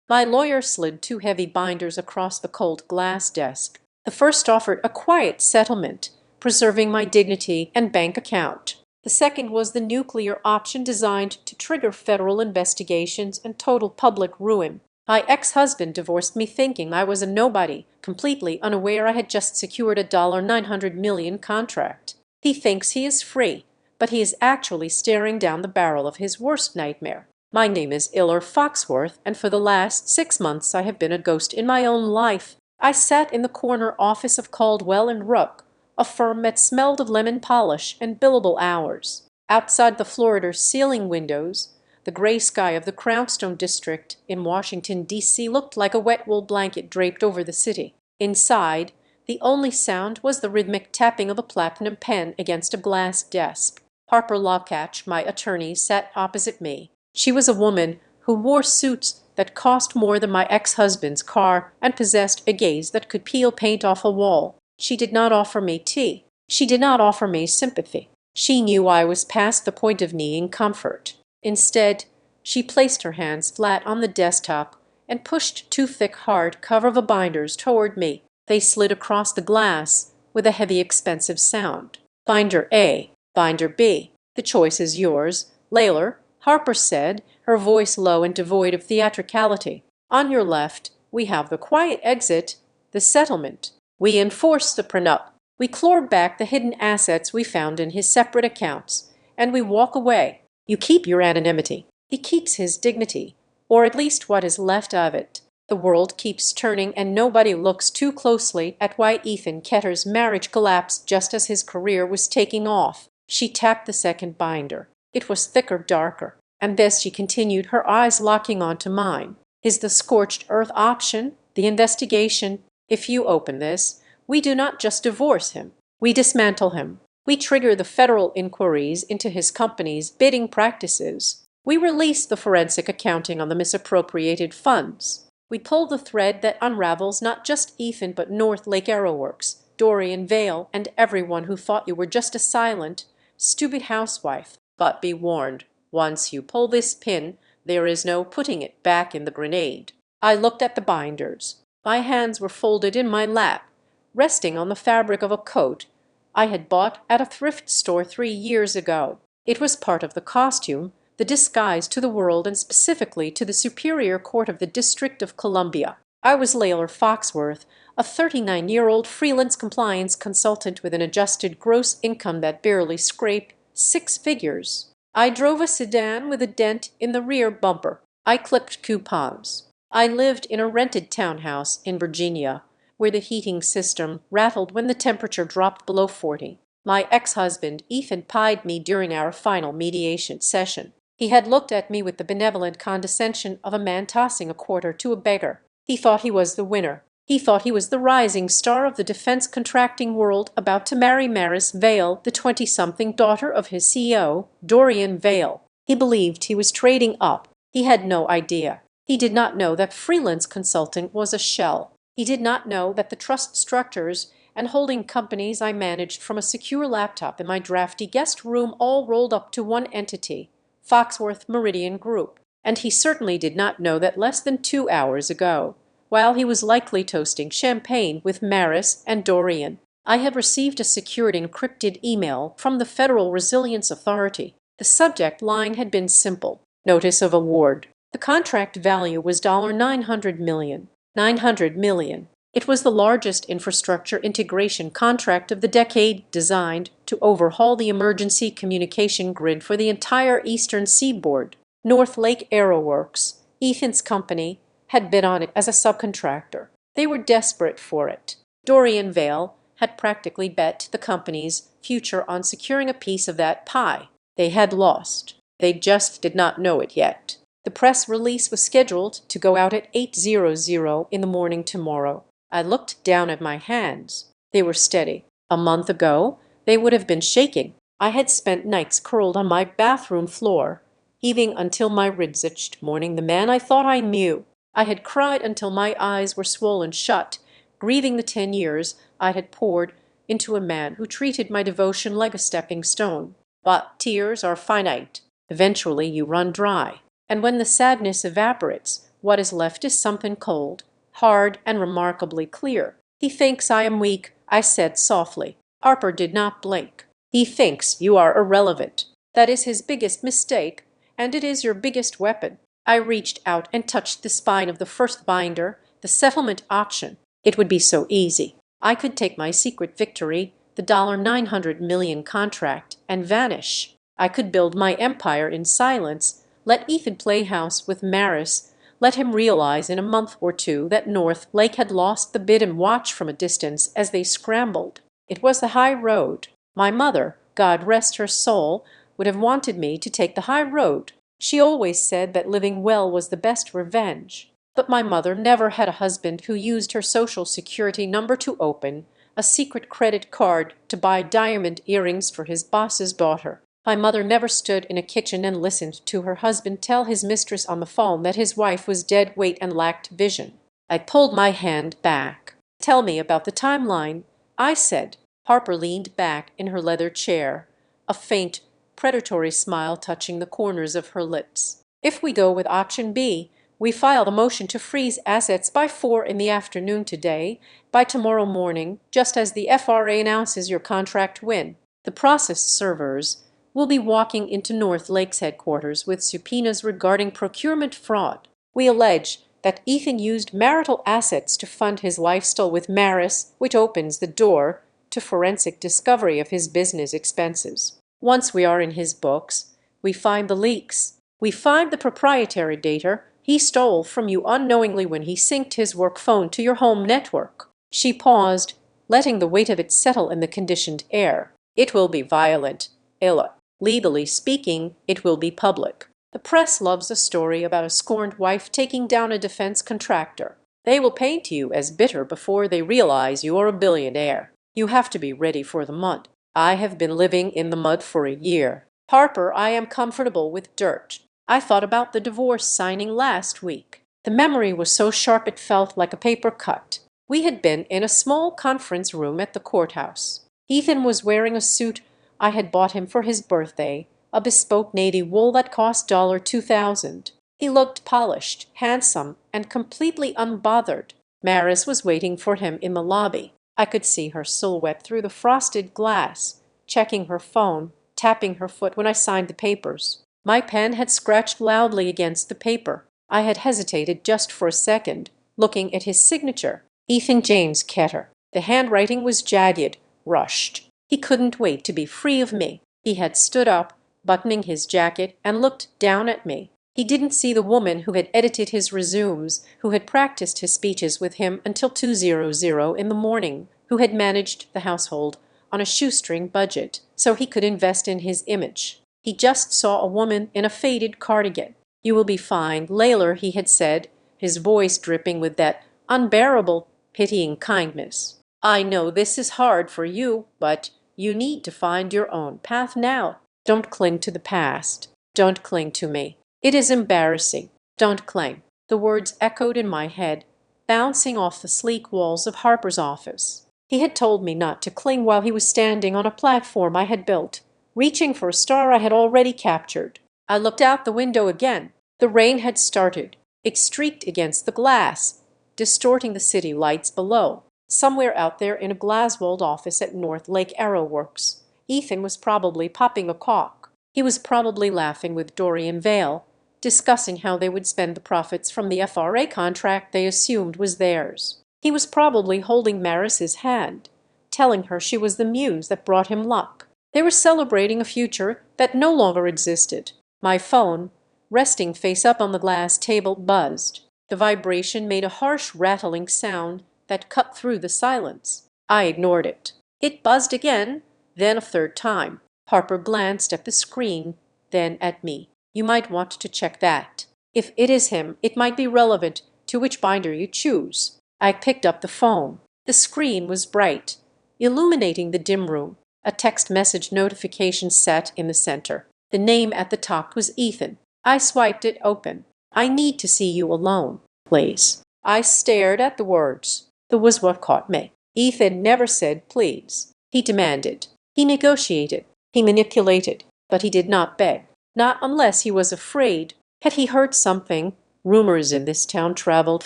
My lawyer slid two heavy binders across the cold glass desk. The first offered a quiet settlement, preserving my dignity and bank account. The second was the nuclear option designed to trigger federal investigations and total public ruin. My ex-husband divorced me thinking I was a nobody, completely unaware I had just secured a $900 million contract. He thinks he is free, but he is actually staring down the barrel of his worst nightmare. My name is Iller Foxworth, and for the last 6 months I have been a ghost in my own life. I sat in the corner office of Caldwell and Rook, a firm that smelled of lemon polish and billable hours. Outside the floor-to-ceiling windows, the gray sky of the Crownstone district in Washington, D.C. looked like a wet wool blanket draped over the city. Inside, the only sound was the rhythmic tapping of a platinum pen against a glass desk. Harper Locatch, my attorney, sat opposite me. She was a woman who wore suits that cost more than my ex-husband's car and possessed a gaze that could peel paint off a wall. She did not offer me tea. She did not offer me sympathy. She knew I was past the point of needing comfort. Instead, she placed her hands flat on the desktop and pushed two thick hard-cover binders toward me. They slid across the glass with a heavy, expensive sound. Binder A, Binder B. The choice is yours, Layler, Harper said, her voice low and devoid of theatricality. On your left, we have the quiet exit, the settlement. We enforce the prenup. We claw back the hidden assets we found in his separate accounts, and we walk away. You keep your anonymity. He keeps his dignity, or at least what is left of it. The world keeps turning, and nobody looks too closely at why Ethan Ketter's marriage collapsed just as his career was taking off. She tapped the second binder. It was thicker, darker. And this, she continued, her eyes locking onto mine, is the scorched earth option, the investigation. If you open this, we do not just divorce him. We dismantle him. We trigger the federal inquiries into his company's bidding practices. We release the forensic accounting on the misappropriated funds. We pull the thread that unravels not just Ethan but North Lake Aeroworks, Dorian Vale, and everyone who thought you were just a silent, stupid housewife. But be warned, once you pull this pin, there is no putting it back in the grenade. I looked at the binders. My hands were folded in my lap, resting on the fabric of a coat I had bought at a thrift store 3 years ago. It was part of the costume, the disguise to the world, and specifically to the Superior Court of the District of Columbia. I was Layler Foxworth, a 39-year-old freelance compliance consultant with an adjusted gross income that barely scraped 6 figures. I drove a sedan with a dent in the rear bumper. I clipped coupons. I lived in a rented townhouse in Virginia, where the heating system rattled when the temperature dropped below 40. My ex-husband, Ethan, pied me during our final mediation session. He had looked at me with the benevolent condescension of a man tossing a quarter to a beggar. He thought he was the winner. He thought he was the rising star of the defense contracting world, about to marry Maris Vale, the 20-something daughter of his CEO, Dorian Vale. He believed he was trading up. He had no idea. He did not know that freelance consulting was a shell. He did not know that the trust structures and holding companies I managed from a secure laptop in my drafty guest room all rolled up to one entity, Foxworth Meridian Group. And he certainly did not know that less than 2 hours ago, while he was likely toasting champagne with Maris and Dorian, I had received a secured encrypted email from the Federal Resilience Authority. The subject line had been simple: Notice of Award. The contract value was $900 million. $900 million. It was the largest infrastructure integration contract of the decade, designed to overhaul the emergency communication grid for the entire eastern seaboard. North Lake Aeroworks, Ethan's company, had bid on it as a subcontractor. They were desperate for it. Dorian Vale had practically bet the company's future on securing a piece of that pie. They had lost. They just did not know it yet. The press release was scheduled to go out at 8:00 in the morning tomorrow. I looked down at my hands. They were steady. A month ago, they would have been shaking. I had spent nights curled on my bathroom floor, heaving until my ribs itched, mourning the man I thought I knew. I had cried until my eyes were swollen shut, grieving the 10 years I had poured into a man who treated my devotion like a stepping stone. But tears are finite. Eventually you run dry. And when the sadness evaporates, What is left is something cold, hard, and remarkably clear. He thinks I am weak, I said softly. Harper did not blink. He thinks you are irrelevant. That is his biggest mistake, and it is your biggest weapon. I reached out and touched the spine of the first binder, the settlement auction. It would be so easy. I could take my secret victory, the $900 million contract, and vanish. I could build my empire in silence, let Ethan play house with Maris, let him realize in a month or two that North Lake had lost the bid and watch from a distance as they scrambled. It was the high road. My mother, God rest her soul, would have wanted me to take the high road. She always said that living well was the best revenge. But my mother never had a husband who used her Social Security number to open a secret credit card to buy diamond earrings for his boss's daughter. My mother never stood in a kitchen and listened to her husband tell his mistress on the phone that his wife was dead weight and lacked vision. I pulled my hand back. "Tell me about the timeline," I said. Harper leaned back in her leather chair, a faint, predatory smile touching the corners of her lips. "If we go with option B, we file the motion to freeze assets by 4 in the afternoon today. By tomorrow morning, just as the FRA announces your contract win, the process servers will be walking into North Lake's headquarters with subpoenas regarding procurement fraud. We allege that Ethan used marital assets to fund his lifestyle with Maris, which opens the door to forensic discovery of his business expenses. Once we are in his books, we find the leaks. We find the proprietary data he stole from you unknowingly when he synced his work phone to your home network." She paused, letting the weight of it settle in the conditioned air. "It will be violent, Ella. Legally speaking, it will be public. The press loves a story about a scorned wife taking down a defense contractor. They will paint you as bitter before they realize you are a billionaire. You have to be ready for the mud. I have been living in the mud for a year. Harper, I am comfortable with dirt. I thought about the divorce signing last week. The memory was so sharp it felt like a paper cut. We had been in a small conference room at the courthouse. Ethan was wearing a suit I had bought him for his birthday, a bespoke navy wool that cost $2,000. He looked polished, handsome, and completely unbothered. Maris was waiting for him in the lobby. I could see her silhouette through the frosted glass, checking her phone, tapping her foot when I signed the papers. My pen had scratched loudly against the paper. I had hesitated just for a second, looking at his signature, Ethan James Ketter. The handwriting was jagged, rushed. He couldn't wait to be free of me. He had stood up, buttoning his jacket, and looked down at me. He didn't see the woman who had edited his resumes, who had practiced his speeches with him until 2:00 in the morning, who had managed the household on a shoestring budget so he could invest in his image. He just saw a woman in a faded cardigan. "You will be fine, Layler," he had said, his voice dripping with that unbearable, pitying kindness. "I know this is hard for you, but you need to find your own path now. Don't cling to the past. Don't cling to me. It is embarrassing. Don't cling." The words echoed in my head, bouncing off the sleek walls of Harper's office. He had told me not to cling while he was standing on a platform I had built, reaching for a star I had already captured. I looked out the window again. The rain had started. It streaked against the glass, distorting the city lights below. Somewhere out there in a glass-walled office at North Lake Aero Works, Ethan was probably popping a cork. He was probably laughing with Dorian Vale, discussing how they would spend the profits from the FRA contract they assumed was theirs. He was probably holding Maris's hand, telling her she was the muse that brought him luck. They were celebrating a future that no longer existed. My phone, resting face up on the glass table, buzzed. The vibration made a harsh rattling sound that cut through the silence. I ignored it. It buzzed again, then a third time. Harper glanced at the screen, then at me. "You might want to check that. If it is him, it might be relevant to which binder you choose." I picked up the phone. The screen was bright, illuminating the dim room. A text message notification sat in the center. The name at the top was Ethan. I swiped it open. "I need to see you alone, please." I stared at the words. That was what caught me. Ethan never said please. He demanded. He negotiated. He manipulated. But he did not beg. Not unless he was afraid. Had he heard something? Rumors in this town traveled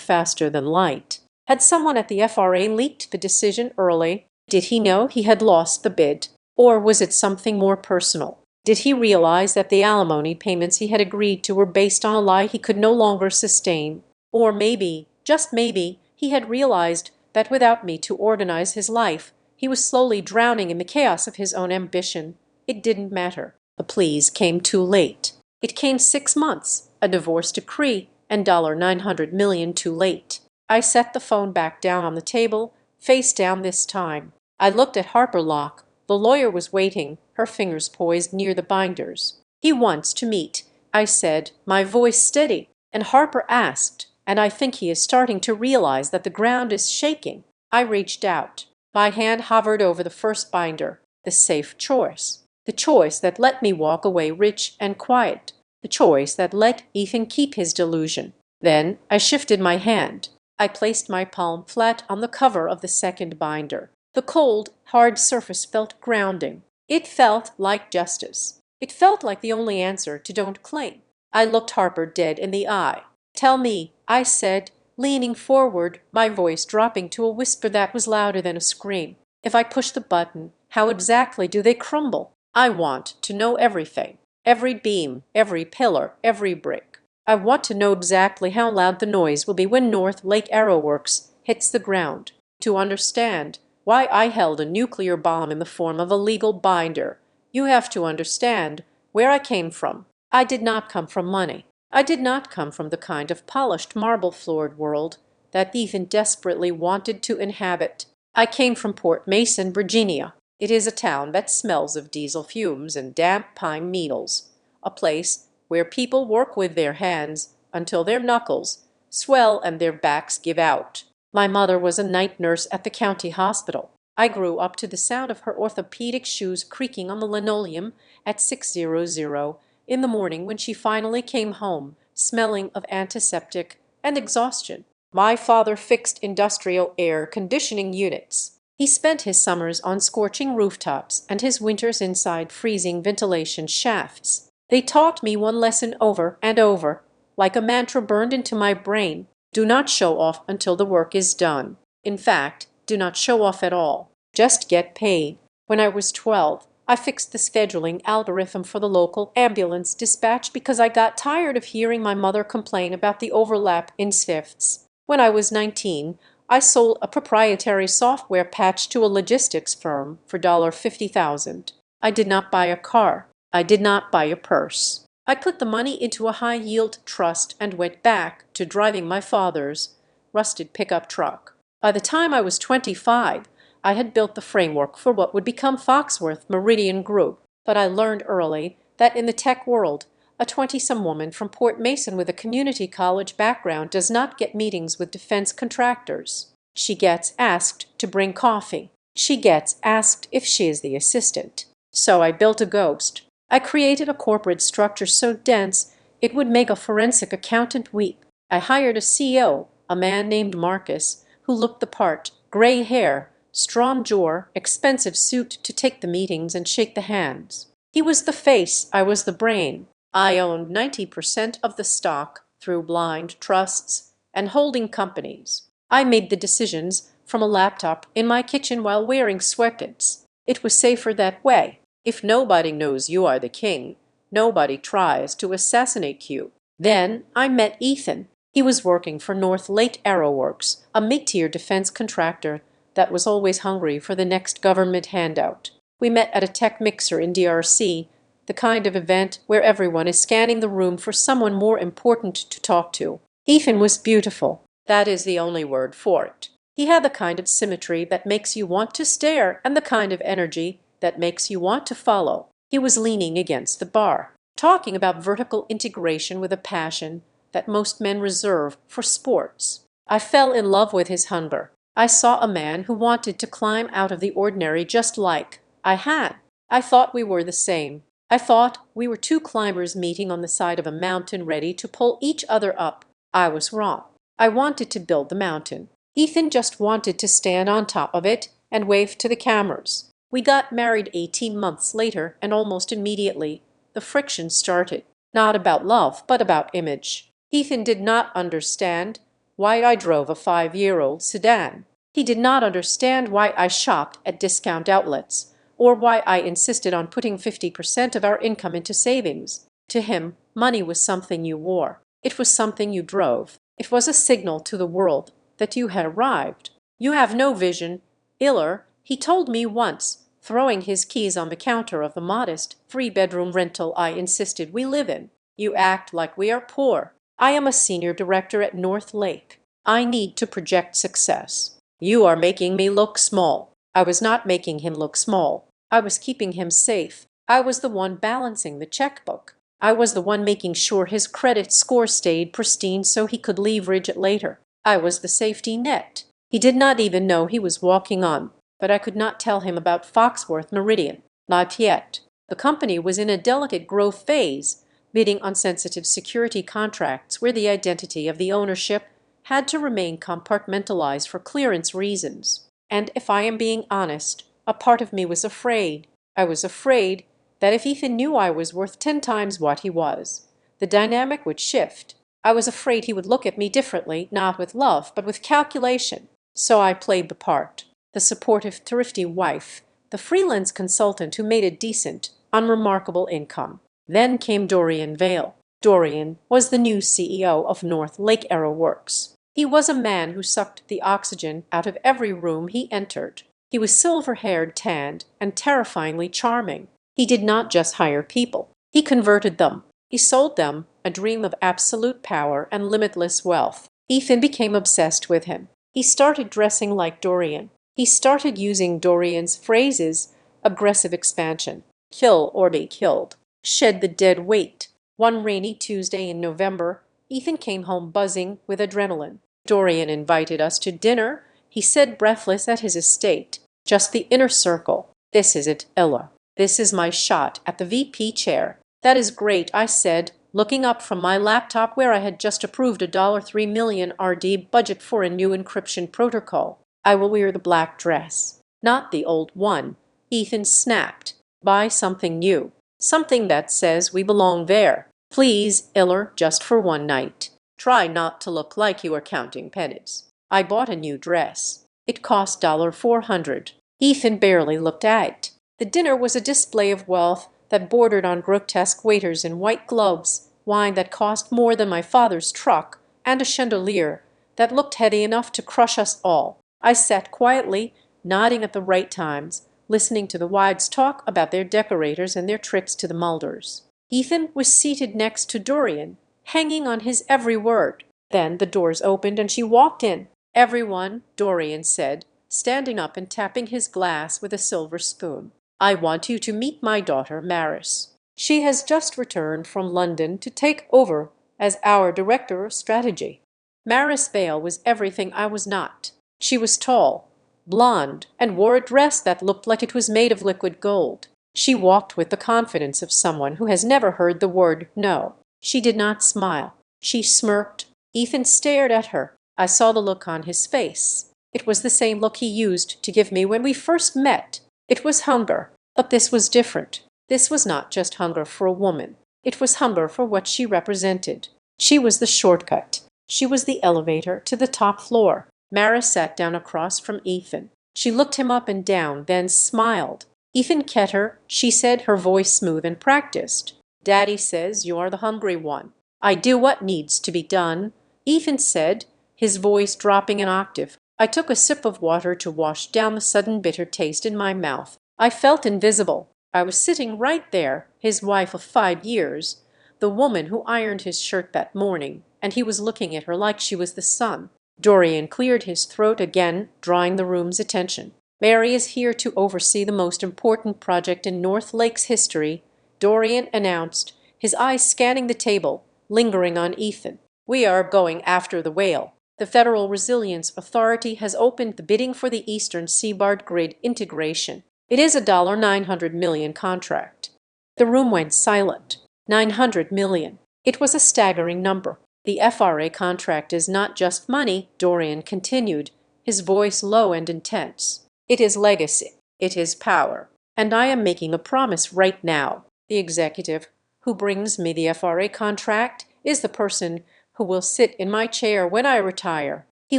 faster than light. Had someone at the FRA leaked the decision early? Did he know he had lost the bid? Or was it something more personal? Did he realize that the alimony payments he had agreed to were based on a lie he could no longer sustain? Or maybe, just maybe, he had realized that without me to organize his life, he was slowly drowning in the chaos of his own ambition. It didn't matter. The pleas came too late. It came 6 months, a divorce decree, and $900 million too late. I set the phone back down on the table, face down this time. I looked at Harper Locke. The lawyer was waiting, her fingers poised near the binders. "He wants to meet," I said, my voice steady, and Harper asked, "And I think he is starting to realize that the ground is shaking." I reached out. My hand hovered over the first binder, the safe choice. The choice that let me walk away rich and quiet. The choice that let Ethan keep his delusion. Then I shifted my hand. I placed my palm flat on the cover of the second binder. The cold, hard surface felt grounding. It felt like justice. It felt like the only answer to "don't claim." I looked Harper dead in the eye. "Tell me," I said, leaning forward, my voice dropping to a whisper that was louder than a scream. "If I push the button, how exactly do they crumble? I want to know everything. Every beam, every pillar, every brick. I want to know exactly how loud the noise will be when North Lake Arrow Works hits the ground. To understand why I held a nuclear bomb in the form of a legal binder, you have to understand where I came from. I did not come from money. I did not come from the kind of polished marble-floored world that Ethan desperately wanted to inhabit. I came from Port Mason, Virginia. It is a town that smells of diesel fumes and damp pine needles, a place where people work with their hands until their knuckles swell and their backs give out. My mother was a night nurse at the county hospital. I grew up to the sound of her orthopedic shoes creaking on the linoleum at 6:00 in the morning when she finally came home, smelling of antiseptic and exhaustion. My father fixed industrial air conditioning units. He spent his summers on scorching rooftops and his winters inside freezing ventilation shafts. They taught me one lesson over and over, like a mantra burned into my brain: do not show off until the work is done. In fact, do not show off at all. Just get paid. When I was 12, I fixed the scheduling algorithm for the local ambulance dispatch because I got tired of hearing my mother complain about the overlap in shifts. When I was 19, I sold a proprietary software patch to a logistics firm for $50,000. I did not buy a car. I did not buy a purse. I put the money into a high-yield trust and went back to driving my father's rusted pickup truck. By the time I was 25, I had built the framework for what would become Foxworth Meridian Group. But I learned early that in the tech world, a 20-some woman from Port Mason with a community college background does not get meetings with defense contractors. She gets asked to bring coffee. She gets asked if she is the assistant. So I built a ghost. I created a corporate structure so dense it would make a forensic accountant weep. I hired a CEO, a man named Marcus, who looked the part: gray hair, strong jaw, expensive suit to take the meetings and shake the hands. He was the face, I was the brain. I owned 90% of the stock through blind trusts and holding companies. I made the decisions from a laptop in my kitchen while wearing sweatpants. It was safer that way. If nobody knows you are the king, nobody tries to assassinate you. Then I met Ethan. He was working for North Lake Arrow Works, a mid-tier defense contractor that was always hungry for the next government handout. We met at a tech mixer in DRC, the kind of event where everyone is scanning the room for someone more important to talk to. Ethan was beautiful. That is the only word for it. He had the kind of symmetry that makes you want to stare and the kind of energy that makes you want to follow. He was leaning against the bar, talking about vertical integration with a passion that most men reserve for sports. I fell in love with his hunger. I saw a man who wanted to climb out of the ordinary just like I had. I thought we were the same. I thought we were two climbers meeting on the side of a mountain ready to pull each other up. I was wrong. I wanted to build the mountain. Ethan just wanted to stand on top of it and wave to the cameras. We got married 18 months later, and almost immediately the friction started. Not about love, but about image. Ethan did not understand why I drove a 5-year-old sedan. He did not understand why I shopped at discount outlets, or why I insisted on putting 50% of our income into savings. To him, money was something you wore. It was something you drove. It was a signal to the world that you had arrived. You have no vision, Iller, he told me once, throwing his keys on the counter of the modest, three-bedroom rental I insisted we live in. You act like we are poor. I am a senior director at North Lake. I need to project success. You are making me look small. I was not making him look small. I was keeping him safe. I was the one balancing the checkbook. I was the one making sure his credit score stayed pristine so he could leverage it later. I was the safety net. He did not even know he was walking on, but I could not tell him about Foxworth Meridian. Not yet. The company was in a delicate growth phase, bidding on sensitive security contracts where the identity of the ownership had to remain compartmentalized for clearance reasons. And if I am being honest, a part of me was afraid. I was afraid that if Ethan knew I was worth 10 times what he was, the dynamic would shift. I was afraid he would look at me differently, not with love, but with calculation. So I played the part. The supportive, thrifty wife, the freelance consultant who made a decent, unremarkable income. Then came Dorian Vale. Dorian was the new CEO of North Lake Aero Works. He was a man who sucked the oxygen out of every room he entered. He was silver-haired, tanned, and terrifyingly charming. He did not just hire people. He converted them. He sold them a dream of absolute power and limitless wealth. Ethan became obsessed with him. He started dressing like Dorian. He started using Dorian's phrases: aggressive expansion, kill or be killed, shed the dead weight. One rainy Tuesday in November, Ethan came home buzzing with adrenaline. Dorian invited us to dinner, he said, breathless, at his estate. Just the inner circle. This is it, Ella. This is my shot at the VP chair. That is great, I said, looking up from my laptop where I had just approved a $3 million RD budget for a new encryption protocol. I will wear the black dress. Not the old one. Ethan snapped. Buy something new. Something that says we belong there. Please, Iller, just for one night. Try not to look like you are counting pennies. I bought a new dress. It cost $400. Ethan barely looked at it. The dinner was a display of wealth that bordered on grotesque waiters in white gloves, wine that cost more than my father's truck, and a chandelier that looked heady enough to crush us all. I sat quietly, nodding at the right times, listening to the wives talk about their decorators and their trips to the Mulders. Ethan was seated next to Dorian, hanging on his every word. Then the doors opened and she walked in. "Everyone," Dorian said, standing up and tapping his glass with a silver spoon. "I want you to meet my daughter, Maris. She has just returned from London to take over as our director of strategy." Maris Vale was everything I was not. She was tall, blonde, and wore a dress that looked like it was made of liquid gold. She walked with the confidence of someone who has never heard the word no. She did not smile. She smirked. Ethan stared at her. I saw the look on his face. It was the same look he used to give me when we first met. It was hunger. But this was different. This was not just hunger for a woman. It was hunger for what she represented. She was the shortcut. She was the elevator to the top floor. Maris sat down across from Ethan. She looked him up and down, then smiled. "Ethan Ketter," she said, her voice smooth and practiced. "Daddy says you are the hungry one." "I do what needs to be done," Ethan said, his voice dropping an octave. I took a sip of water to wash down the sudden bitter taste in my mouth. I felt invisible. I was sitting right there, his wife of 5 years, the woman who ironed his shirt that morning, and he was looking at her like she was the sun. Dorian cleared his throat again, drawing the room's attention. "Mary is here to oversee the most important project in North Lake's history," Dorian announced, his eyes scanning the table, lingering on Ethan. "We are going after the whale. The Federal Resilience Authority has opened the bidding for the Eastern Seaboard Grid integration. It is a $900 million contract." The room went silent. $900 million. It was a staggering number. "The FRA contract is not just money," Dorian continued, his voice low and intense. "It is legacy. It is power. And I am making a promise right now. The executive who brings me the FRA contract is the person who will sit in my chair when I retire. He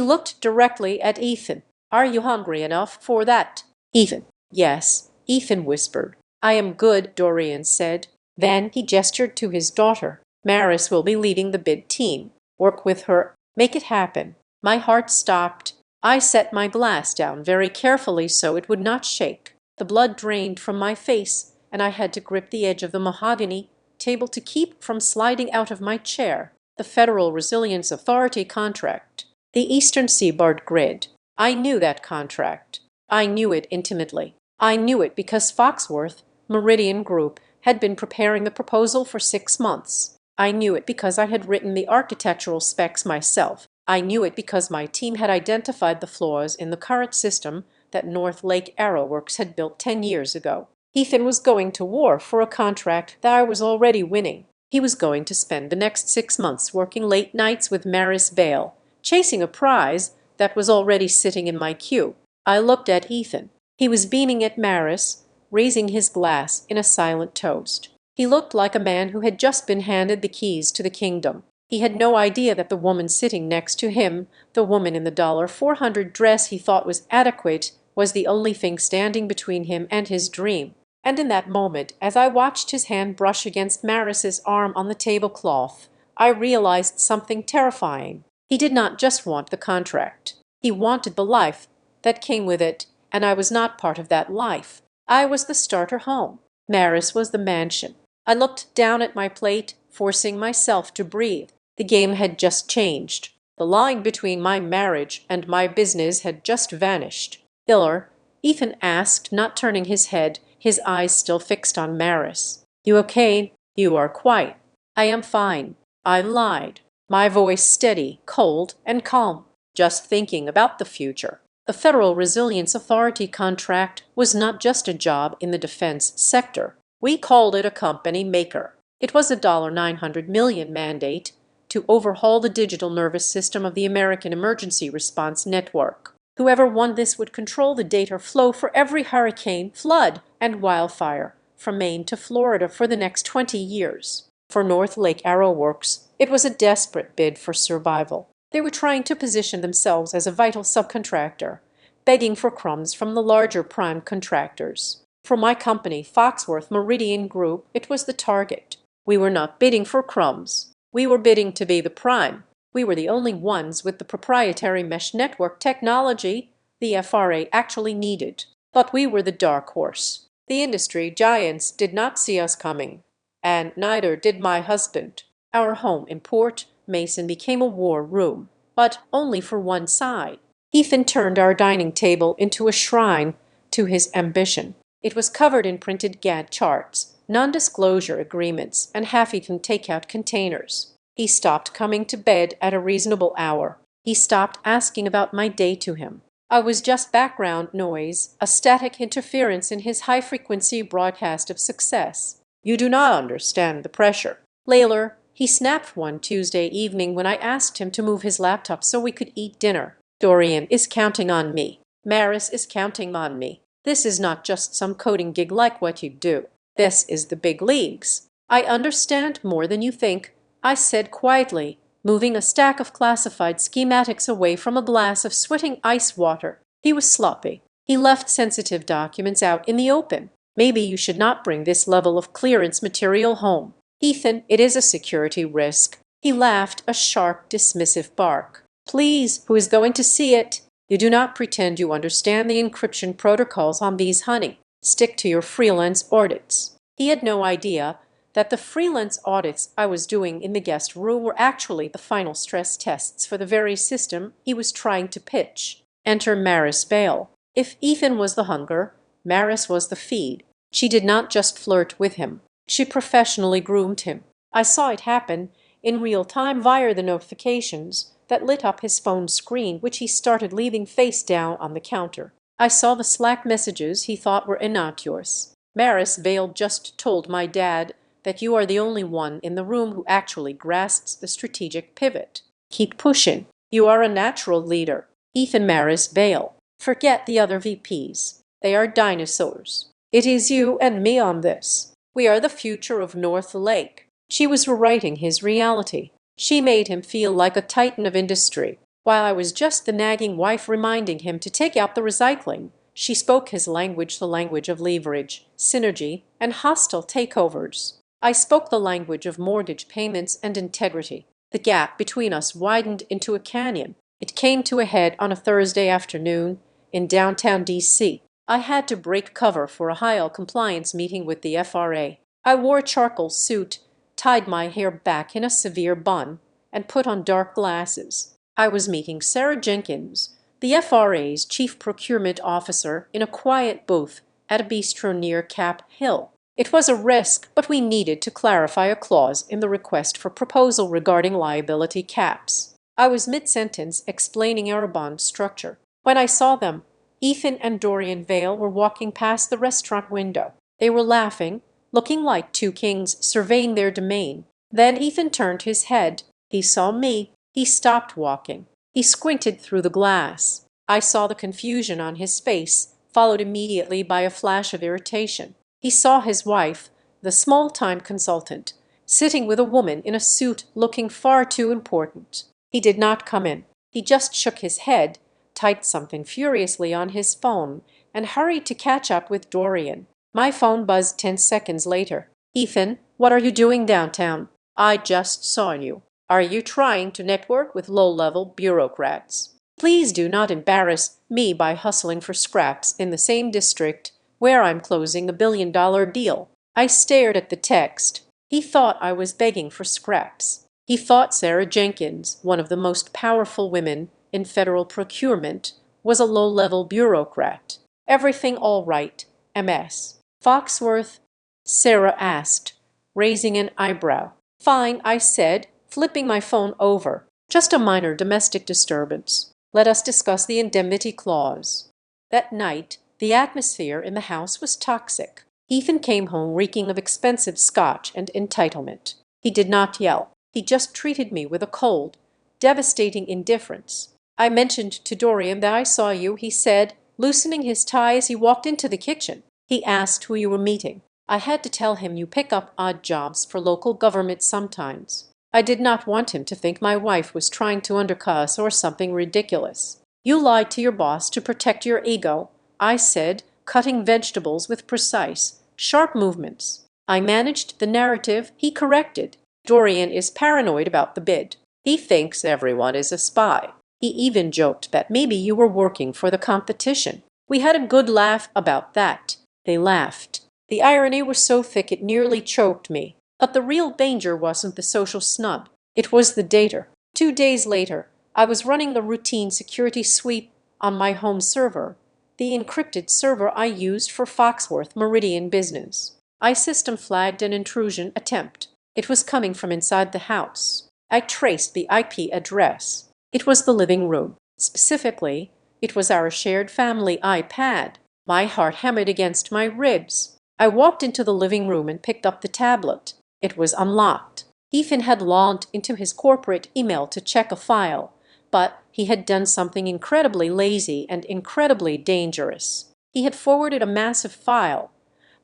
looked directly at Ethan. Are you hungry enough for that? Ethan. Yes, Ethan whispered. I am good, Dorian said. Then he gestured to his daughter. Maris will be leading the bid team. Work with her. Make it happen. My heart stopped. I set my glass down very carefully so it would not shake. The blood drained from my face, and I had to grip the edge of the mahogany table to keep from sliding out of my chair. The Federal Resilience Authority contract. The Eastern Seaboard Grid. I knew that contract. I knew it intimately. I knew it because Foxworth, Meridian Group, had been preparing the proposal for 6 months. I knew it because I had written the architectural specs myself. I knew it because my team had identified the flaws in the current system that North Lake Arrow Works had built 10 years ago. Ethan was going to war for a contract that I was already winning. He was going to spend the next 6 months working late nights with Maris Vale, chasing a prize that was already sitting in my queue. I looked at Ethan. He was beaming at Maris, raising his glass in a silent toast. He looked like a man who had just been handed the keys to the kingdom. He had no idea that the woman sitting next to him, the woman in the $400 dress he thought was adequate, was the only thing standing between him and his dream. And in that moment, as I watched his hand brush against Maris's arm on the tablecloth, I realized something terrifying. He did not just want the contract. He wanted the life that came with it, and I was not part of that life. I was the starter home. Maris was the mansion. I looked down at my plate, forcing myself to breathe. The game had just changed. The line between my marriage and my business had just vanished. Iller, Ethan asked, not turning his head, his eyes still fixed on Maris. You okay? You are quiet. I am fine. I lied. My voice steady, cold, and calm. Just thinking about the future. The Federal Resilience Authority contract was not just a job in the defense sector. We called it a company maker. It was a $900 million mandate to overhaul the digital nervous system of the American Emergency Response Network. Whoever won this would control the data flow for every hurricane, flood, and wildfire from Maine to Florida for the next 20 years. For North Lake Arrow Works, it was a desperate bid for survival. They were trying to position themselves as a vital subcontractor, begging for crumbs from the larger prime contractors. For my company, Foxworth Meridian Group, it was the target. We were not bidding for crumbs. We were bidding to be the prime. We were the only ones with the proprietary mesh network technology the FRA actually needed. But we were the dark horse. The industry giants did not see us coming, and neither did my husband. Our home in Port Mason became a war room, but only for one side. Ethan turned our dining table into a shrine to his ambition. It was covered in printed Gantt charts, non-disclosure agreements, and half-eaten takeout containers. He stopped coming to bed at a reasonable hour. He stopped asking about my day to him. I was just background noise, a static interference in his high-frequency broadcast of success. You do not understand the pressure. Layler, he snapped one Tuesday evening when I asked him to move his laptop so we could eat dinner. Dorian is counting on me. Maris is counting on me. This is not just some coding gig like what you do. This is the big leagues. I understand more than you think, I said quietly, moving a stack of classified schematics away from a glass of sweating ice water. He was sloppy. He left sensitive documents out in the open. Maybe you should not bring this level of clearance material home. Ethan, it is a security risk. He laughed, a sharp, dismissive bark. Please, who is going to see it? You do not pretend you understand the encryption protocols on these, honey. Stick to your freelance audits. He had no idea that the freelance audits I was doing in the guest room were actually the final stress tests for the very system he was trying to pitch. Enter Maris Vale. If Ethan was the hunger, Maris was the feed. She did not just flirt with him. She professionally groomed him. I saw it happen in real time via the notifications that lit up his phone screen, which he started leaving face down on the counter. I saw the Slack messages he thought were innocuous. Maris Vale just told my dad that you are the only one in the room who actually grasps the strategic pivot. Keep pushing. You are a natural leader. Ethan Maris Vale. Forget the other VPs. They are dinosaurs. It is you and me on this. We are the future of North Lake. She was rewriting his reality. She made him feel like a titan of industry, while I was just the nagging wife reminding him to take out the recycling. She spoke his language, the language of leverage, synergy, and hostile takeovers. I spoke the language of mortgage payments and integrity. The gap between us widened into a canyon. It came to a head on a Thursday afternoon in downtown D.C. I had to break cover for a high compliance meeting with the FRA. I wore a charcoal suit, tied my hair back in a severe bun, and put on dark glasses. I was meeting Sarah Jenkins, the FRA's chief procurement officer, in a quiet booth at a bistro near Cap Hill. It was a risk, but we needed to clarify a clause in the request for proposal regarding liability caps. I was mid-sentence explaining our bond structure when I saw them. Ethan and Dorian Vale were walking past the restaurant window. They were laughing, looking like two kings surveying their domain. Then Ethan turned his head. He saw me. He stopped walking. He squinted through the glass. I saw the confusion on his face, followed immediately by a flash of irritation. He saw his wife, the small-time consultant, sitting with a woman in a suit looking far too important. He did not come in. He just shook his head, typed something furiously on his phone, and hurried to catch up with Dorian. My phone buzzed 10 seconds later. "Ethan, what are you doing downtown? I just saw you. Are you trying to network with low-level bureaucrats? Please do not embarrass me by hustling for scraps in the same district where I'm closing a billion-dollar deal." I stared at the text. He thought I was begging for scraps. He thought Sarah Jenkins, one of the most powerful women in federal procurement, was a low-level bureaucrat. "Everything all right, MS. Foxworth?" Sarah asked, raising an eyebrow. "Fine," I said, flipping my phone over. "Just a minor domestic disturbance. Let us discuss the indemnity clause." That night, the atmosphere in the house was toxic. Ethan came home reeking of expensive scotch and entitlement. He did not yell. He just treated me with a cold, devastating indifference. "I mentioned to Dorian that I saw you," he said, loosening his tie as he walked into the kitchen. He asked who you were meeting. I had to tell him you pick up odd jobs for local government sometimes. I did not want him to think my wife was trying to undercut us or something ridiculous. "You lied to your boss to protect your ego," I said, cutting vegetables with precise, sharp movements. I managed the narrative, he corrected. "Dorian is paranoid about the bid. He thinks everyone is a spy. He even joked that maybe you were working for the competition." We had a good laugh about that. They laughed. The irony was so thick it nearly choked me. But the real danger wasn't the social snub. It was the dater. 2 days later, I was running the routine security sweep on my home server, the encrypted server I used for Foxworth Meridian business. My system flagged an intrusion attempt. It was coming from inside the house. I traced the IP address. It was the living room. Specifically, it was our shared family iPad. My heart hammered against my ribs. I walked into the living room and picked up the tablet. It was unlocked. Ethan had logged into his corporate email to check a file, but he had done something incredibly lazy and incredibly dangerous. He had forwarded a massive file,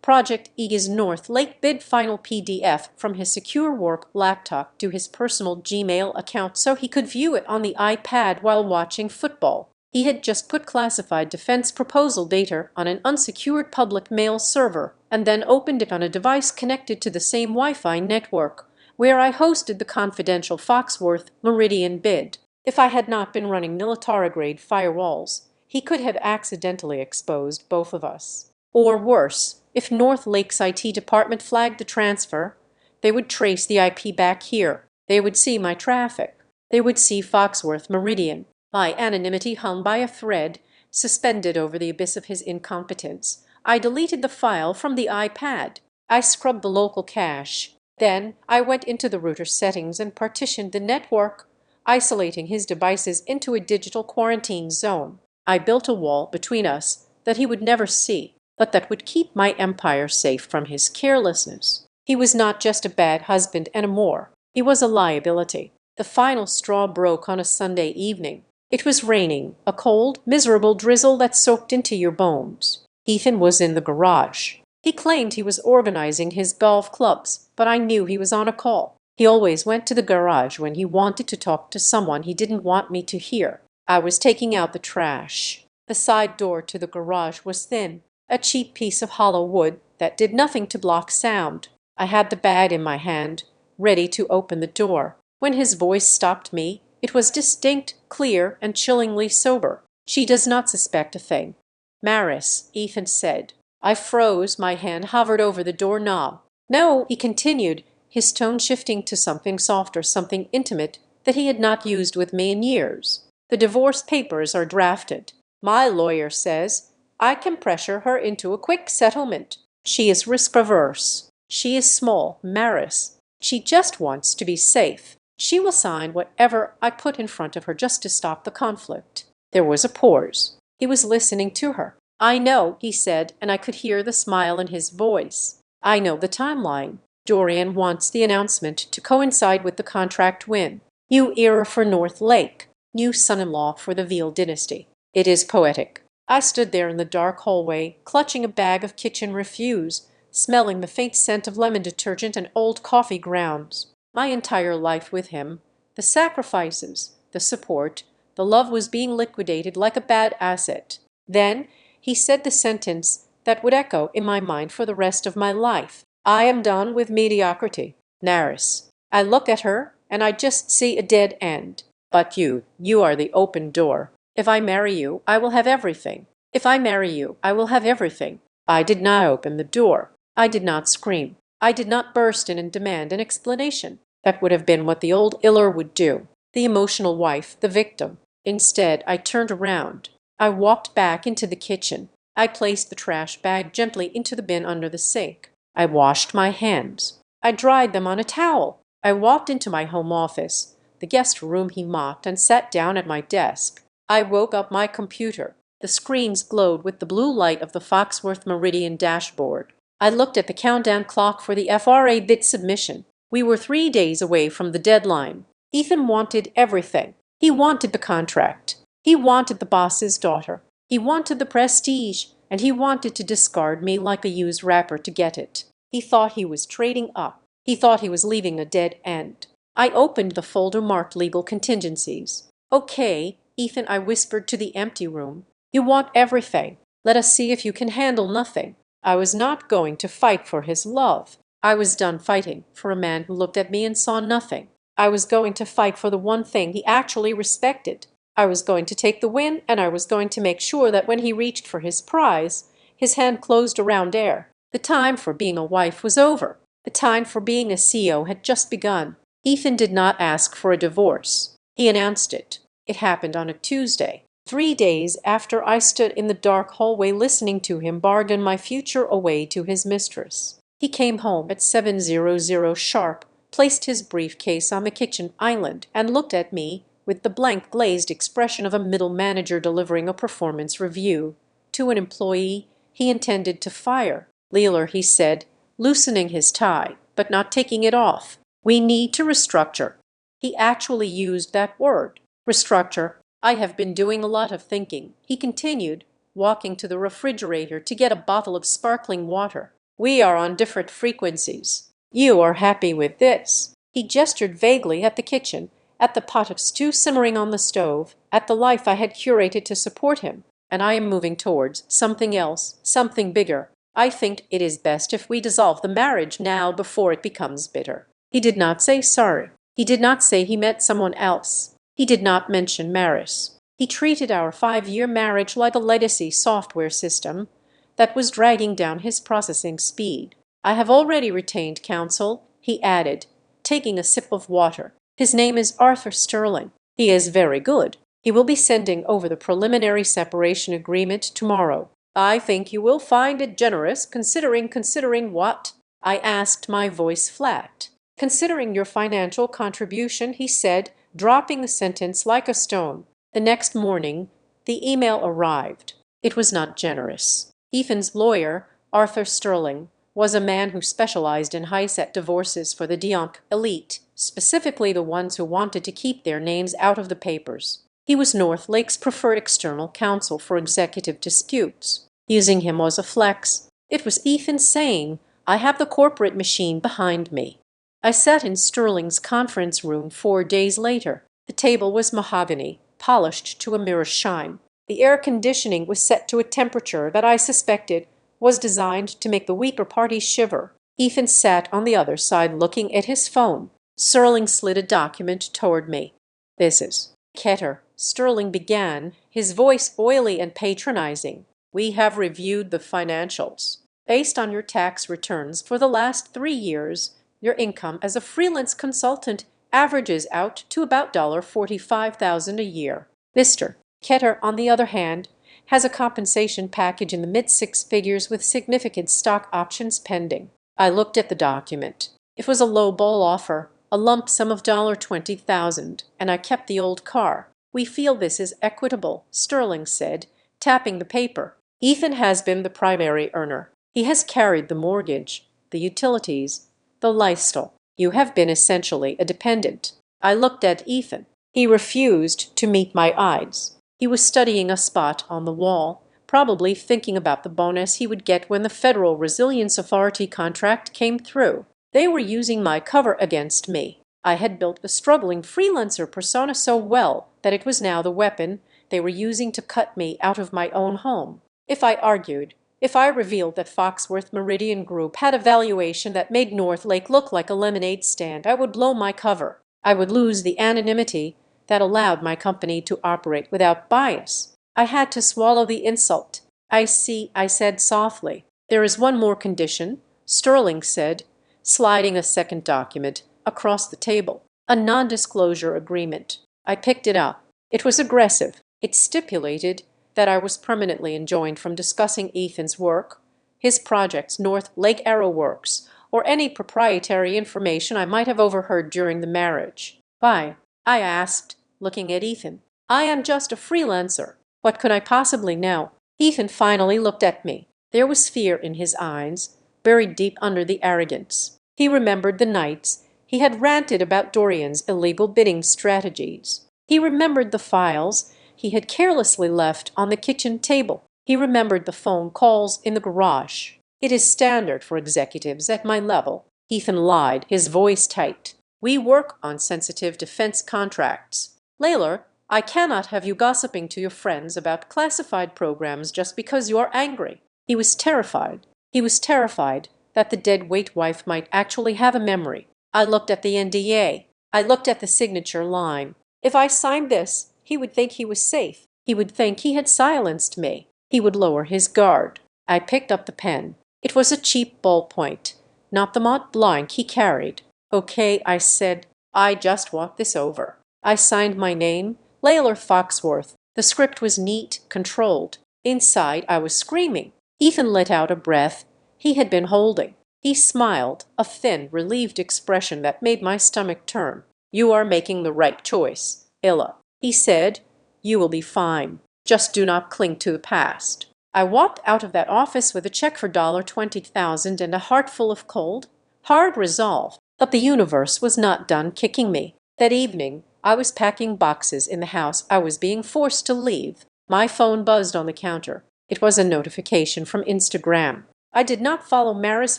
Project Eagle's North Lake bid final PDF, from his secure work laptop to his personal Gmail account so he could view it on the iPad while watching football. He had just put classified defense proposal data on an unsecured public mail server and then opened it on a device connected to the same Wi-Fi network where I hosted the confidential Foxworth Meridian bid. If I had not been running military-grade firewalls, he could have accidentally exposed both of us. Or worse, if North Lake's IT department flagged the transfer, they would trace the IP back here. They would see my traffic. They would see Foxworth Meridian. My anonymity hung by a thread, suspended over the abyss of his incompetence. I deleted the file from the iPad. I scrubbed the local cache. Then I went into the router settings and partitioned the network, isolating his devices into a digital quarantine zone. I built a wall between us that he would never see, but that would keep my empire safe from his carelessness. He was not just a bad husband anymore. He was a liability. The final straw broke on a Sunday evening. It was raining, a cold, miserable drizzle that soaked into your bones. Ethan was in the garage. He claimed he was organizing his golf clubs, but I knew he was on a call. He always went to the garage when he wanted to talk to someone he didn't want me to hear. I was taking out the trash. The side door to the garage was thin, a cheap piece of hollow wood that did nothing to block sound. I had the bag in my hand, ready to open the door, when his voice stopped me. It was distinct, clear, and chillingly sober. "She does not suspect a thing." "Maris," Ethan said. I froze, my hand hovered over the doorknob. "No," he continued, his tone shifting to something softer, something intimate that he had not used with me in years. "The divorce papers are drafted. My lawyer says I can pressure her into a quick settlement. She is risk-averse. She is small, Maris. She just wants to be safe. She will sign whatever I put in front of her just to stop the conflict." There was a pause. He was listening to her. "I know," he said, and I could hear the smile in his voice. "I know the timeline. Dorian wants the announcement to coincide with the contract win. New era for North Lake. New son-in-law for the Veal dynasty. It is poetic." I stood there in the dark hallway, clutching a bag of kitchen refuse, smelling the faint scent of lemon detergent and old coffee grounds. My entire life with him, the sacrifices, the support, the love was being liquidated like a bad asset. Then he said the sentence that would echo in my mind for the rest of my life. "I am done with mediocrity, Naris." I look at her and I just see a dead end. "But you are the open door. If I marry you, I will have everything. If I marry you, I will have everything." I did not open the door. I did not scream. I did not burst in and demand an explanation. That would have been what the old Iller would do, the emotional wife, the victim. Instead, I turned around. I walked back into the kitchen. I placed the trash bag gently into the bin under the sink. I washed my hands. I dried them on a towel. I walked into my home office, the guest room he mocked, and sat down at my desk. I woke up my computer. The screens glowed with the blue light of the Foxworth Meridian dashboard. I looked at the countdown clock for the FRA bid submission. We were 3 days away from the deadline. Ethan wanted everything. He wanted the contract. He wanted the boss's daughter. He wanted the prestige, and he wanted to discard me like a used wrapper to get it. He thought he was trading up. He thought he was leaving a dead end. I opened the folder marked legal contingencies. "Okay, Ethan," I whispered to the empty room. "You want everything. Let us see if you can handle nothing." I was not going to fight for his love. I was done fighting for a man who looked at me and saw nothing. I was going to fight for the one thing he actually respected. I was going to take the win, and I was going to make sure that when he reached for his prize, his hand closed around air. The time for being a wife was over. The time for being a CEO had just begun. Ethan did not ask for a divorce. He announced it. It happened on a Tuesday, 3 days after I stood in the dark hallway listening to him bargain my future away to his mistress. He came home at 7:00 sharp, placed his briefcase on the kitchen island, and looked at me with the blank glazed expression of a middle manager delivering a performance review to an employee he intended to fire. "Leeler," he said, loosening his tie, but not taking it off, "we need to restructure." He actually used that word, restructure. "I have been doing a lot of thinking," he continued, walking to the refrigerator to get a bottle of sparkling water. "We are on different frequencies. You are happy with this." He gestured vaguely at the kitchen, at the pot of stew simmering on the stove, at the life I had curated to support him. "And I am moving towards something else, something bigger. I think it is best if we dissolve the marriage now before it becomes bitter." He did not say sorry. He did not say he met someone else. He did not mention Maris. He treated our 5-year marriage like a legacy software system that was dragging down his processing speed. "I have already retained counsel," he added, taking a sip of water. "His name is Arthur Sterling. He is very good. He will be sending over the preliminary separation agreement tomorrow. I think you will find it generous considering what?" I asked, my voice flat. "Considering your financial contribution," he said, dropping the sentence like a stone. The next morning, the email arrived. It was not generous. Ethan's lawyer, Arthur Sterling, was a man who specialized in high-set divorces for the Dionk elite, specifically the ones who wanted to keep their names out of the papers. He was North Lake's preferred external counsel for executive disputes. Using him was a flex. It was Ethan saying, "I have the corporate machine behind me." I sat in Sterling's conference room 4 days later. The table was mahogany, polished to a mirror shine. The air conditioning was set to a temperature that I suspected was designed to make the weaker party shiver. Ethan sat on the other side looking at his phone. Sterling slid a document toward me. "This is Ketter," Sterling began, his voice oily and patronizing. "We have reviewed the financials. Based on your tax returns for the last 3 years, your income as a freelance consultant averages out to about $45,000 a year. Mr. Ketter, on the other hand, has a compensation package in the mid-six figures with significant stock options pending." I looked at the document. It was a low-ball offer, a lump sum of $20,000, and I kept the old car. "We feel this is equitable," Sterling said, tapping the paper. "Ethan has been the primary earner. He has carried the mortgage, the utilities, the lifestyle. You have been essentially a dependent." I looked at Ethan. He refused to meet my eyes. He was studying a spot on the wall, probably thinking about the bonus he would get when the Federal Resilience Authority contract came through. They were using my cover against me. I had built the struggling freelancer persona so well that it was now the weapon they were using to cut me out of my own home. If I argued, if I revealed that Foxworth Meridian Group had a valuation that made North Lake look like a lemonade stand, I would blow my cover. I would lose the anonymity that allowed my company to operate without bias. I had to swallow the insult. "I see," I said softly. "There is one more condition," Sterling said, sliding a second document across the table. "A non-disclosure agreement." I picked it up. It was aggressive. It stipulated that I was permanently enjoined from discussing Ethan's work, his projects, North Lake Arrow Works, or any proprietary information I might have overheard during the marriage. "Why?" I asked, looking at Ethan. "I am just a freelancer. What could I possibly know?" Ethan finally looked at me. There was fear in his eyes, buried deep under the arrogance. He remembered the nights he had ranted about Dorian's illegal bidding strategies. He remembered the files he had carelessly left on the kitchen table. He remembered the phone calls in the garage. "It is standard for executives at my level." Ethan lied, his voice tight. "We work on sensitive defense contracts. Layla, I cannot have you gossiping to your friends about classified programs just because you are angry." He was terrified. He was terrified that the dead-weight wife might actually have a memory. I looked at the NDA. I looked at the signature line. If I signed this, he would think he was safe. He would think he had silenced me. He would lower his guard. I picked up the pen. It was a cheap ballpoint, not the Mont Blanc he carried. "Okay," I said. "I just want this over." I signed my name, Layla Foxworth. The script was neat, controlled. Inside, I was screaming. Ethan let out a breath he had been holding. He smiled, a thin, relieved expression that made my stomach turn. "You are making the right choice, Illa," he said. "You will be fine. Just do not cling to the past." I walked out of that office with a check for $20,000 and a heart full of cold, hard resolve. But the universe was not done kicking me. That evening, I was packing boxes in the house I was being forced to leave. My phone buzzed on the counter. It was a notification from Instagram. I did not follow Maris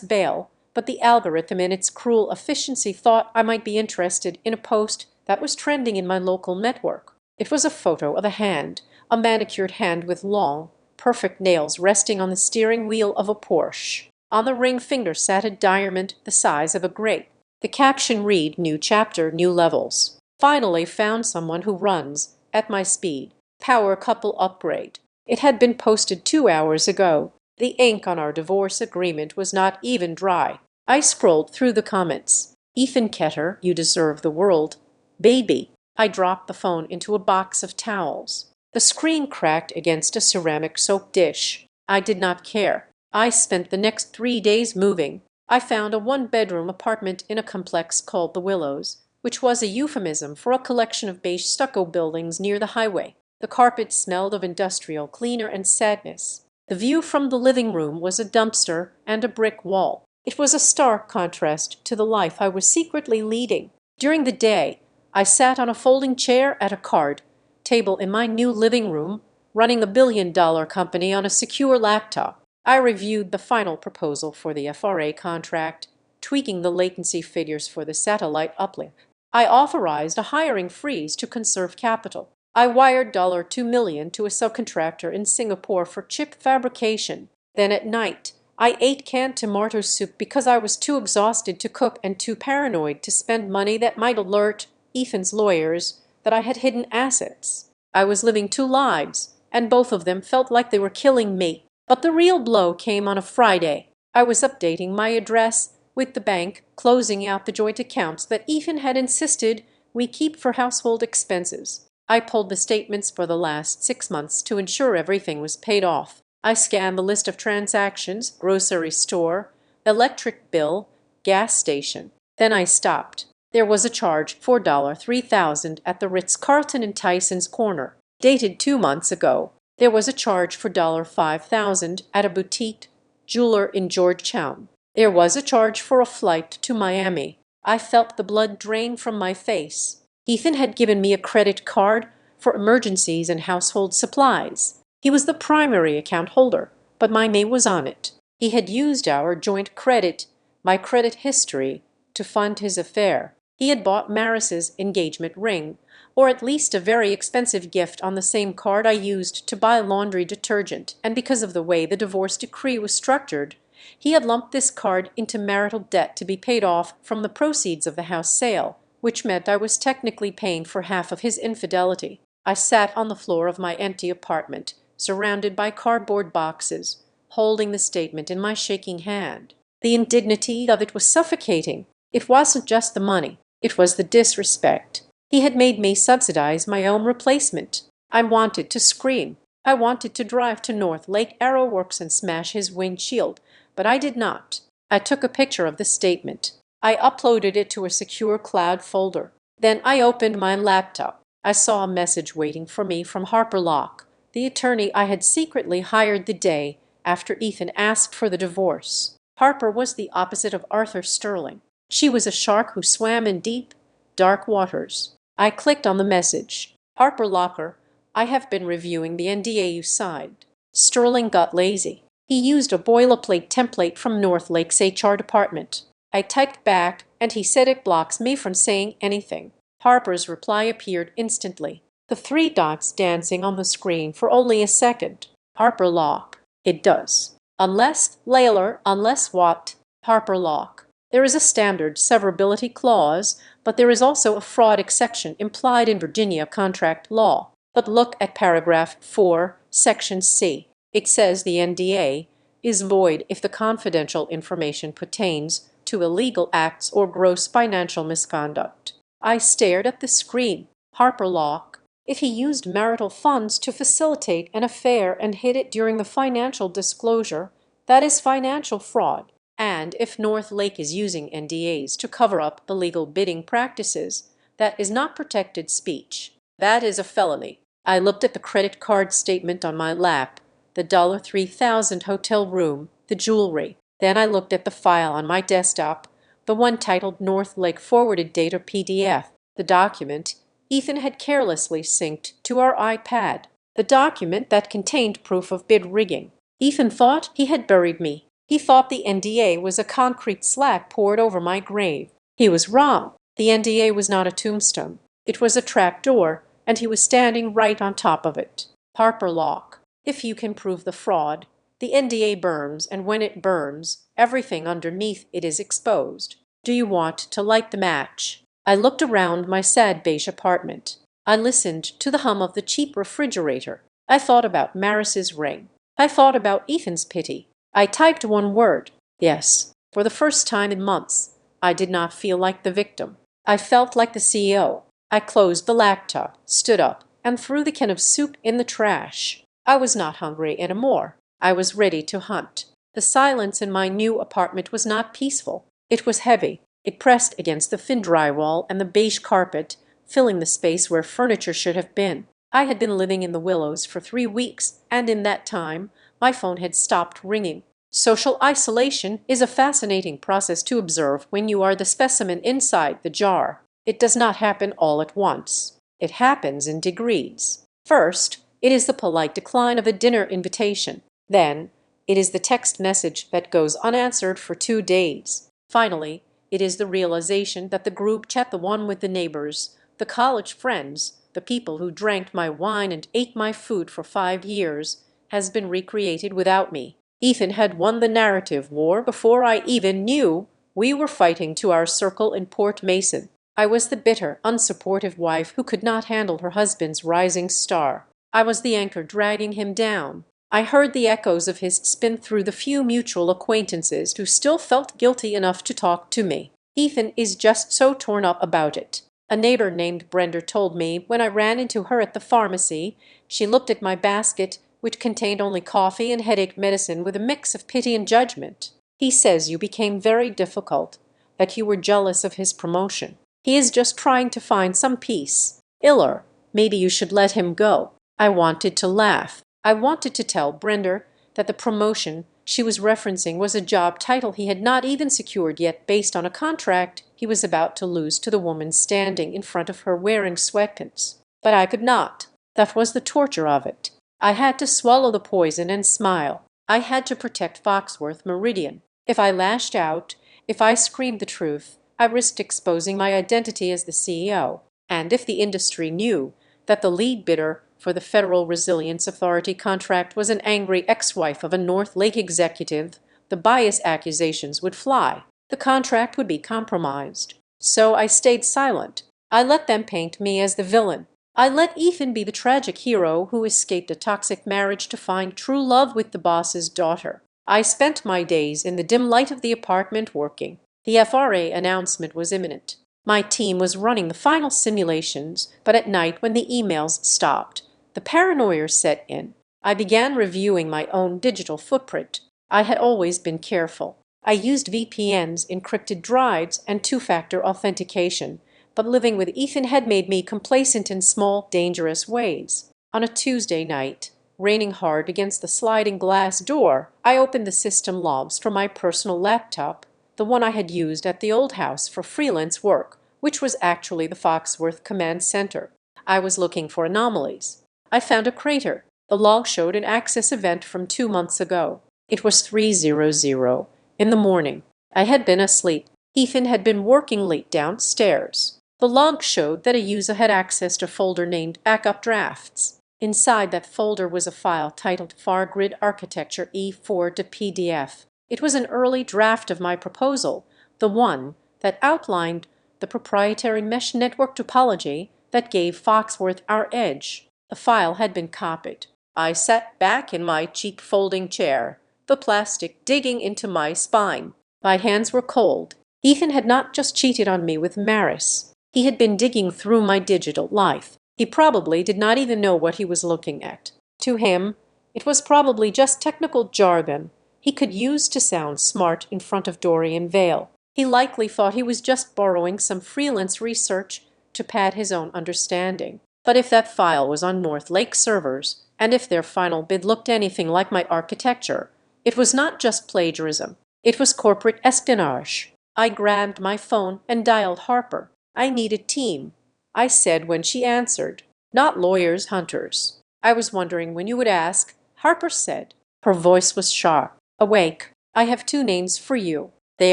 Bale, but the algorithm in its cruel efficiency thought I might be interested in a post that was trending in my local network. It was a photo of a hand, a manicured hand with long, perfect nails resting on the steering wheel of a Porsche. On the ring finger sat a diamond the size of a grape. The caption read, "New chapter, new levels. Finally found someone who runs at my speed. Power couple upgrade." It had been posted 2 hours ago. The ink on our divorce agreement was not even dry. I scrolled through the comments. "Ethan Ketter, you deserve the world. Baby." I dropped the phone into a box of towels. The screen cracked against a ceramic soap dish. I did not care. I spent the next 3 days moving. I found a one-bedroom apartment in a complex called The Willows, which was a euphemism for a collection of beige stucco buildings near the highway. The carpet smelled of industrial cleaner and sadness. The view from the living room was a dumpster and a brick wall. It was a stark contrast to the life I was secretly leading. During the day, I sat on a folding chair at a card table in my new living room, running a billion-dollar company on a secure laptop. I reviewed the final proposal for the FRA contract, tweaking the latency figures for the satellite uplink. I authorized a hiring freeze to conserve capital. I wired $2 million to a subcontractor in Singapore for chip fabrication. Then at night, I ate canned tomato soup because I was too exhausted to cook and too paranoid to spend money that might alert Ethan's lawyers that I had hidden assets. I was living two lives, and both of them felt like they were killing me. But the real blow came on a Friday. I was updating my address with the bank, closing out the joint accounts that Ethan had insisted we keep for household expenses. I pulled the statements for the last 6 months to ensure everything was paid off. I scanned the list of transactions: grocery store, electric bill, gas station. Then I stopped. There was a charge for $3,000 at the Ritz-Carlton in Tyson's Corner, dated 2 months ago. There was a charge for $5,000 at a boutique jeweler in Georgetown. There was a charge for a flight to Miami. I felt the blood drain from my face. Ethan had given me a credit card for emergencies and household supplies. He was the primary account holder, but my name was on it. He had used our joint credit, my credit history, to fund his affair. He had bought Maris's engagement ring, or at least a very expensive gift, on the same card I used to buy laundry detergent, and because of the way the divorce decree was structured, he had lumped this card into marital debt to be paid off from the proceeds of the house sale, which meant I was technically paying for half of his infidelity. I sat on the floor of my empty apartment, surrounded by cardboard boxes, holding the statement in my shaking hand. The indignity of it was suffocating. It wasn't just the money. It was the disrespect. He had made me subsidize my own replacement. I wanted to scream. I wanted to drive to North Lake Aero Works and smash his windshield, but I did not. I took a picture of the statement. I uploaded it to a secure cloud folder. Then I opened my laptop. I saw a message waiting for me from Harper Locke, the attorney I had secretly hired the day after Ethan asked for the divorce. Harper was the opposite of Arthur Sterling. She was a shark who swam in deep, dark waters. I clicked on the message. Harper Locke, I have been reviewing the NDA you signed. Sterling got lazy. He used a boilerplate template from North Lake's HR department. I typed back, and he said it blocks me from saying anything. Harper's reply appeared instantly, the 3 dots dancing on the screen for only a second. Harper Locke. It does. Unless, Layler, unless what? Harper Locke. There is a standard severability clause, but there is also a fraud exception implied in Virginia contract law. But look at paragraph 4, section C. It says the NDA is void if the confidential information pertains to illegal acts or gross financial misconduct. I stared at the screen. Harper Locke. If he used marital funds to facilitate an affair and hid it during the financial disclosure, that is financial fraud. And if North Lake is using NDAs to cover up illegal bidding practices, that is not protected speech. That is a felony. I looked at the credit card statement on my lap, the $3,000 hotel room, the jewelry. Then I looked at the file on my desktop, the one titled North Lake Forwarded Data PDF. The document Ethan had carelessly synced to our iPad. The document that contained proof of bid rigging. Ethan thought he had buried me. He thought the NDA was a concrete slab poured over my grave. He was wrong. The NDA was not a tombstone. It was a trapdoor, and he was standing right on top of it. Harper Locke. If you can prove the fraud, the NDA burns, and when it burns, everything underneath it is exposed. Do you want to light the match? I looked around my sad beige apartment. I listened to the hum of the cheap refrigerator. I thought about Maris's ring. I thought about Ethan's pity. I typed one word. Yes. For the first time in months, I did not feel like the victim. I felt like the CEO. I closed the laptop, stood up, and threw the can of soup in the trash. I was not hungry anymore. I was ready to hunt. The silence in my new apartment was not peaceful. It was heavy. It pressed against the thin drywall and the beige carpet, filling the space where furniture should have been. I had been living in the Willows for 3 weeks, and in that time, my phone had stopped ringing. Social isolation is a fascinating process to observe when you are the specimen inside the jar. It does not happen all at once. It happens in degrees. First, it is the polite decline of a dinner invitation. Then, it is the text message that goes unanswered for 2 days. Finally, it is the realization that the group chat, the one with the neighbors, the college friends, the people who drank my wine and ate my food for 5 years, has been recreated without me. Ethan had won the narrative war before I even knew we were fighting to our circle in Port Mason. I was the bitter, unsupportive wife who could not handle her husband's rising star. I was the anchor dragging him down. I heard the echoes of his spin through the few mutual acquaintances who still felt guilty enough to talk to me. Ethan is just so torn up about it. A neighbor named Brenda told me when I ran into her at the pharmacy. She looked at my basket, which contained only coffee and headache medicine, with a mix of pity and judgment. He says you became very difficult, that you were jealous of his promotion. He is just trying to find some peace. Iller, maybe you should let him go. I wanted to laugh. I wanted to tell Brenda that the promotion she was referencing was a job title he had not even secured yet, based on a contract he was about to lose to the woman standing in front of her wearing sweatpants. But I could not. That was the torture of it. I had to swallow the poison and smile. I had to protect Foxworth Meridian. If I lashed out, if I screamed the truth, I risked exposing my identity as the CEO. And if the industry knew that the lead bidder for the Federal Resilience Authority contract was an angry ex-wife of a North Lake executive, the bias accusations would fly. The contract would be compromised. So I stayed silent. I let them paint me as the villain. I let Ethan be the tragic hero who escaped a toxic marriage to find true love with the boss's daughter. I spent my days in the dim light of the apartment working. The FRA announcement was imminent. My team was running the final simulations, but at night when the emails stopped, the paranoia set in. I began reviewing my own digital footprint. I had always been careful. I used VPNs, encrypted drives, and two-factor authentication, but living with Ethan had made me complacent in small, dangerous ways. On a Tuesday night, raining hard against the sliding glass door, I opened the system logs from my personal laptop, the one I had used at the old house for freelance work, which was actually the Foxworth Command Center. I was looking for anomalies. I found a crater. The log showed an access event from 2 months ago. It was 3:00 in the morning. I had been asleep. Ethan had been working late downstairs. The log showed that a user had accessed a folder named Backup Drafts. Inside that folder was a file titled FarGrid Architecture E4 to PDF. It was an early draft of my proposal, the one that outlined the proprietary mesh network topology that gave Foxworth our edge. The file had been copied. I sat back in my cheap folding chair, the plastic digging into my spine. My hands were cold. Ethan had not just cheated on me with Maris. He had been digging through my digital life. He probably did not even know what he was looking at. To him, it was probably just technical jargon he could use to sound smart in front of Dorian Vale. He likely thought he was just borrowing some freelance research to pad his own understanding. But if that file was on North Lake servers, and if their final bid looked anything like my architecture, it was not just plagiarism. It was corporate espionage. I grabbed my phone and dialed Harper. I need a team, I said when she answered. Not lawyers, hunters. I was wondering when you would ask, Harper said. Her voice was sharp. Awake. I have 2 names for you. They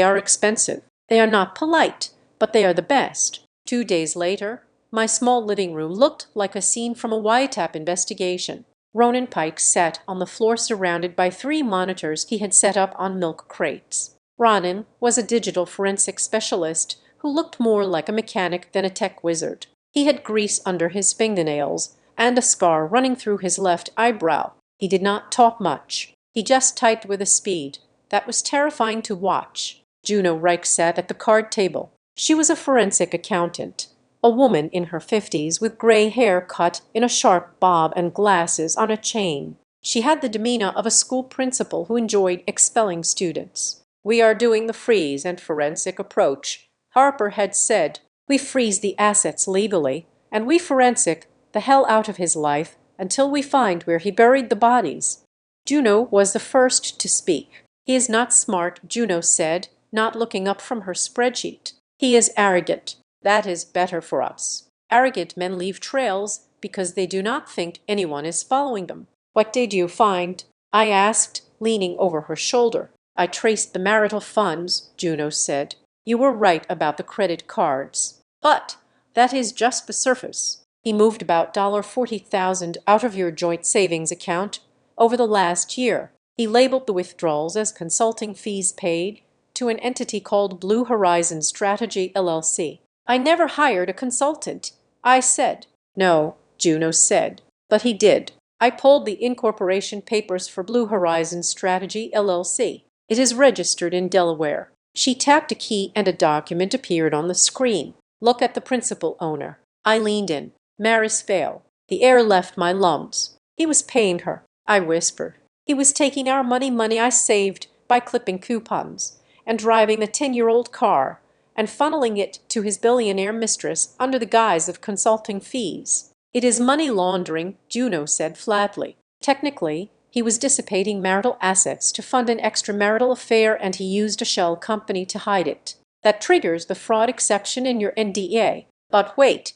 are expensive. They are not polite, but they are the best. 2 days later, my small living room looked like a scene from a wiretap investigation. Ronan Pike sat on the floor surrounded by 3 monitors he had set up on milk crates. Ronan was a digital forensic specialist who looked more like a mechanic than a tech wizard. He had grease under his fingernails and a scar running through his left eyebrow. He did not talk much. He just typed with a speed that was terrifying to watch. Juno Reich sat at the card table. She was a forensic accountant, a woman in her 50s with gray hair cut in a sharp bob and glasses on a chain. She had the demeanor of a school principal who enjoyed expelling students. We are doing the freeze and forensic approach, Harper had said. We freeze the assets legally, and we forensic the hell out of his life until we find where he buried the bodies. Juno was the first to speak. He is not smart, Juno said, not looking up from her spreadsheet. He is arrogant. That is better for us. Arrogant men leave trails because they do not think anyone is following them. What did you find? I asked, leaning over her shoulder. I traced the marital funds, Juno said. You were right about the credit cards. But that is just the surface. He moved about $40,000 out of your joint savings account over the last year. He labeled the withdrawals as consulting fees paid to an entity called Blue Horizon Strategy LLC. I never hired a consultant, I said. No, Juno said. But he did. I pulled the incorporation papers for Blue Horizon Strategy LLC. It is registered in Delaware. She tapped a key and a document appeared on the screen. Look at the principal owner. I leaned in. Maris Vale. The air left my lungs. He was paying her, I whispered. He was taking our money I saved by clipping coupons and driving the 10-year-old car and funneling it to his billionaire mistress under the guise of consulting fees. It is money laundering, Juno said flatly. Technically, he was dissipating marital assets to fund an extramarital affair and he used a shell company to hide it. That triggers the fraud exception in your NDA. But wait,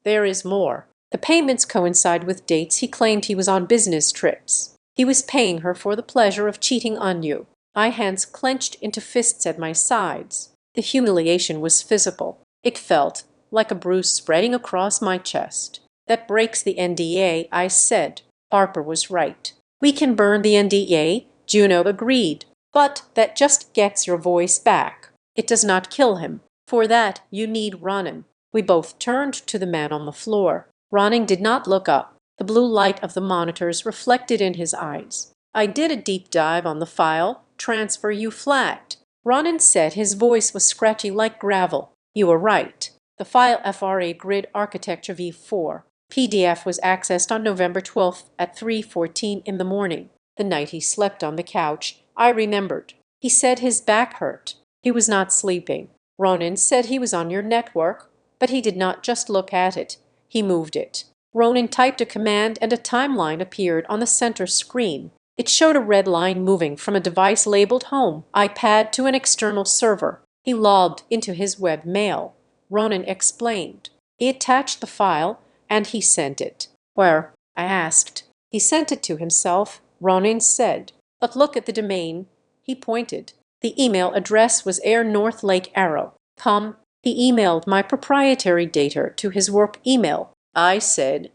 there is more. The payments coincide with dates he claimed he was on business trips. He was paying her for the pleasure of cheating on you. My hands clenched into fists at my sides. The humiliation was physical. It felt like a bruise spreading across my chest. That breaks the NDA, I said. Harper was right. We can burn the NDA, Juno agreed. But that just gets your voice back. It does not kill him. For that, you need Ronan. We both turned to the man on the floor. Ronan did not look up. The blue light of the monitors reflected in his eyes. I did a deep dive on the file. Transfer you flagged. Ronan said, his voice was scratchy like gravel. You were right. The file FRA Grid Architecture V4 PDF was accessed on November 12th at 3:14 in the morning. The night he slept on the couch, I remembered. He said his back hurt. He was not sleeping. Ronan said he was on your network, but he did not just look at it. He moved it. Ronan typed a command and a timeline appeared on the center screen. It showed a red line moving from a device labeled Home iPad to an external server. He logged into his web mail. Ronan explained. He attached the file, and he sent it. Where? I asked. He sent it to himself, Ronan said. But look at the domain. He pointed. The email address was airnorthlakearrow.com. He emailed my proprietary data to his work email. I said,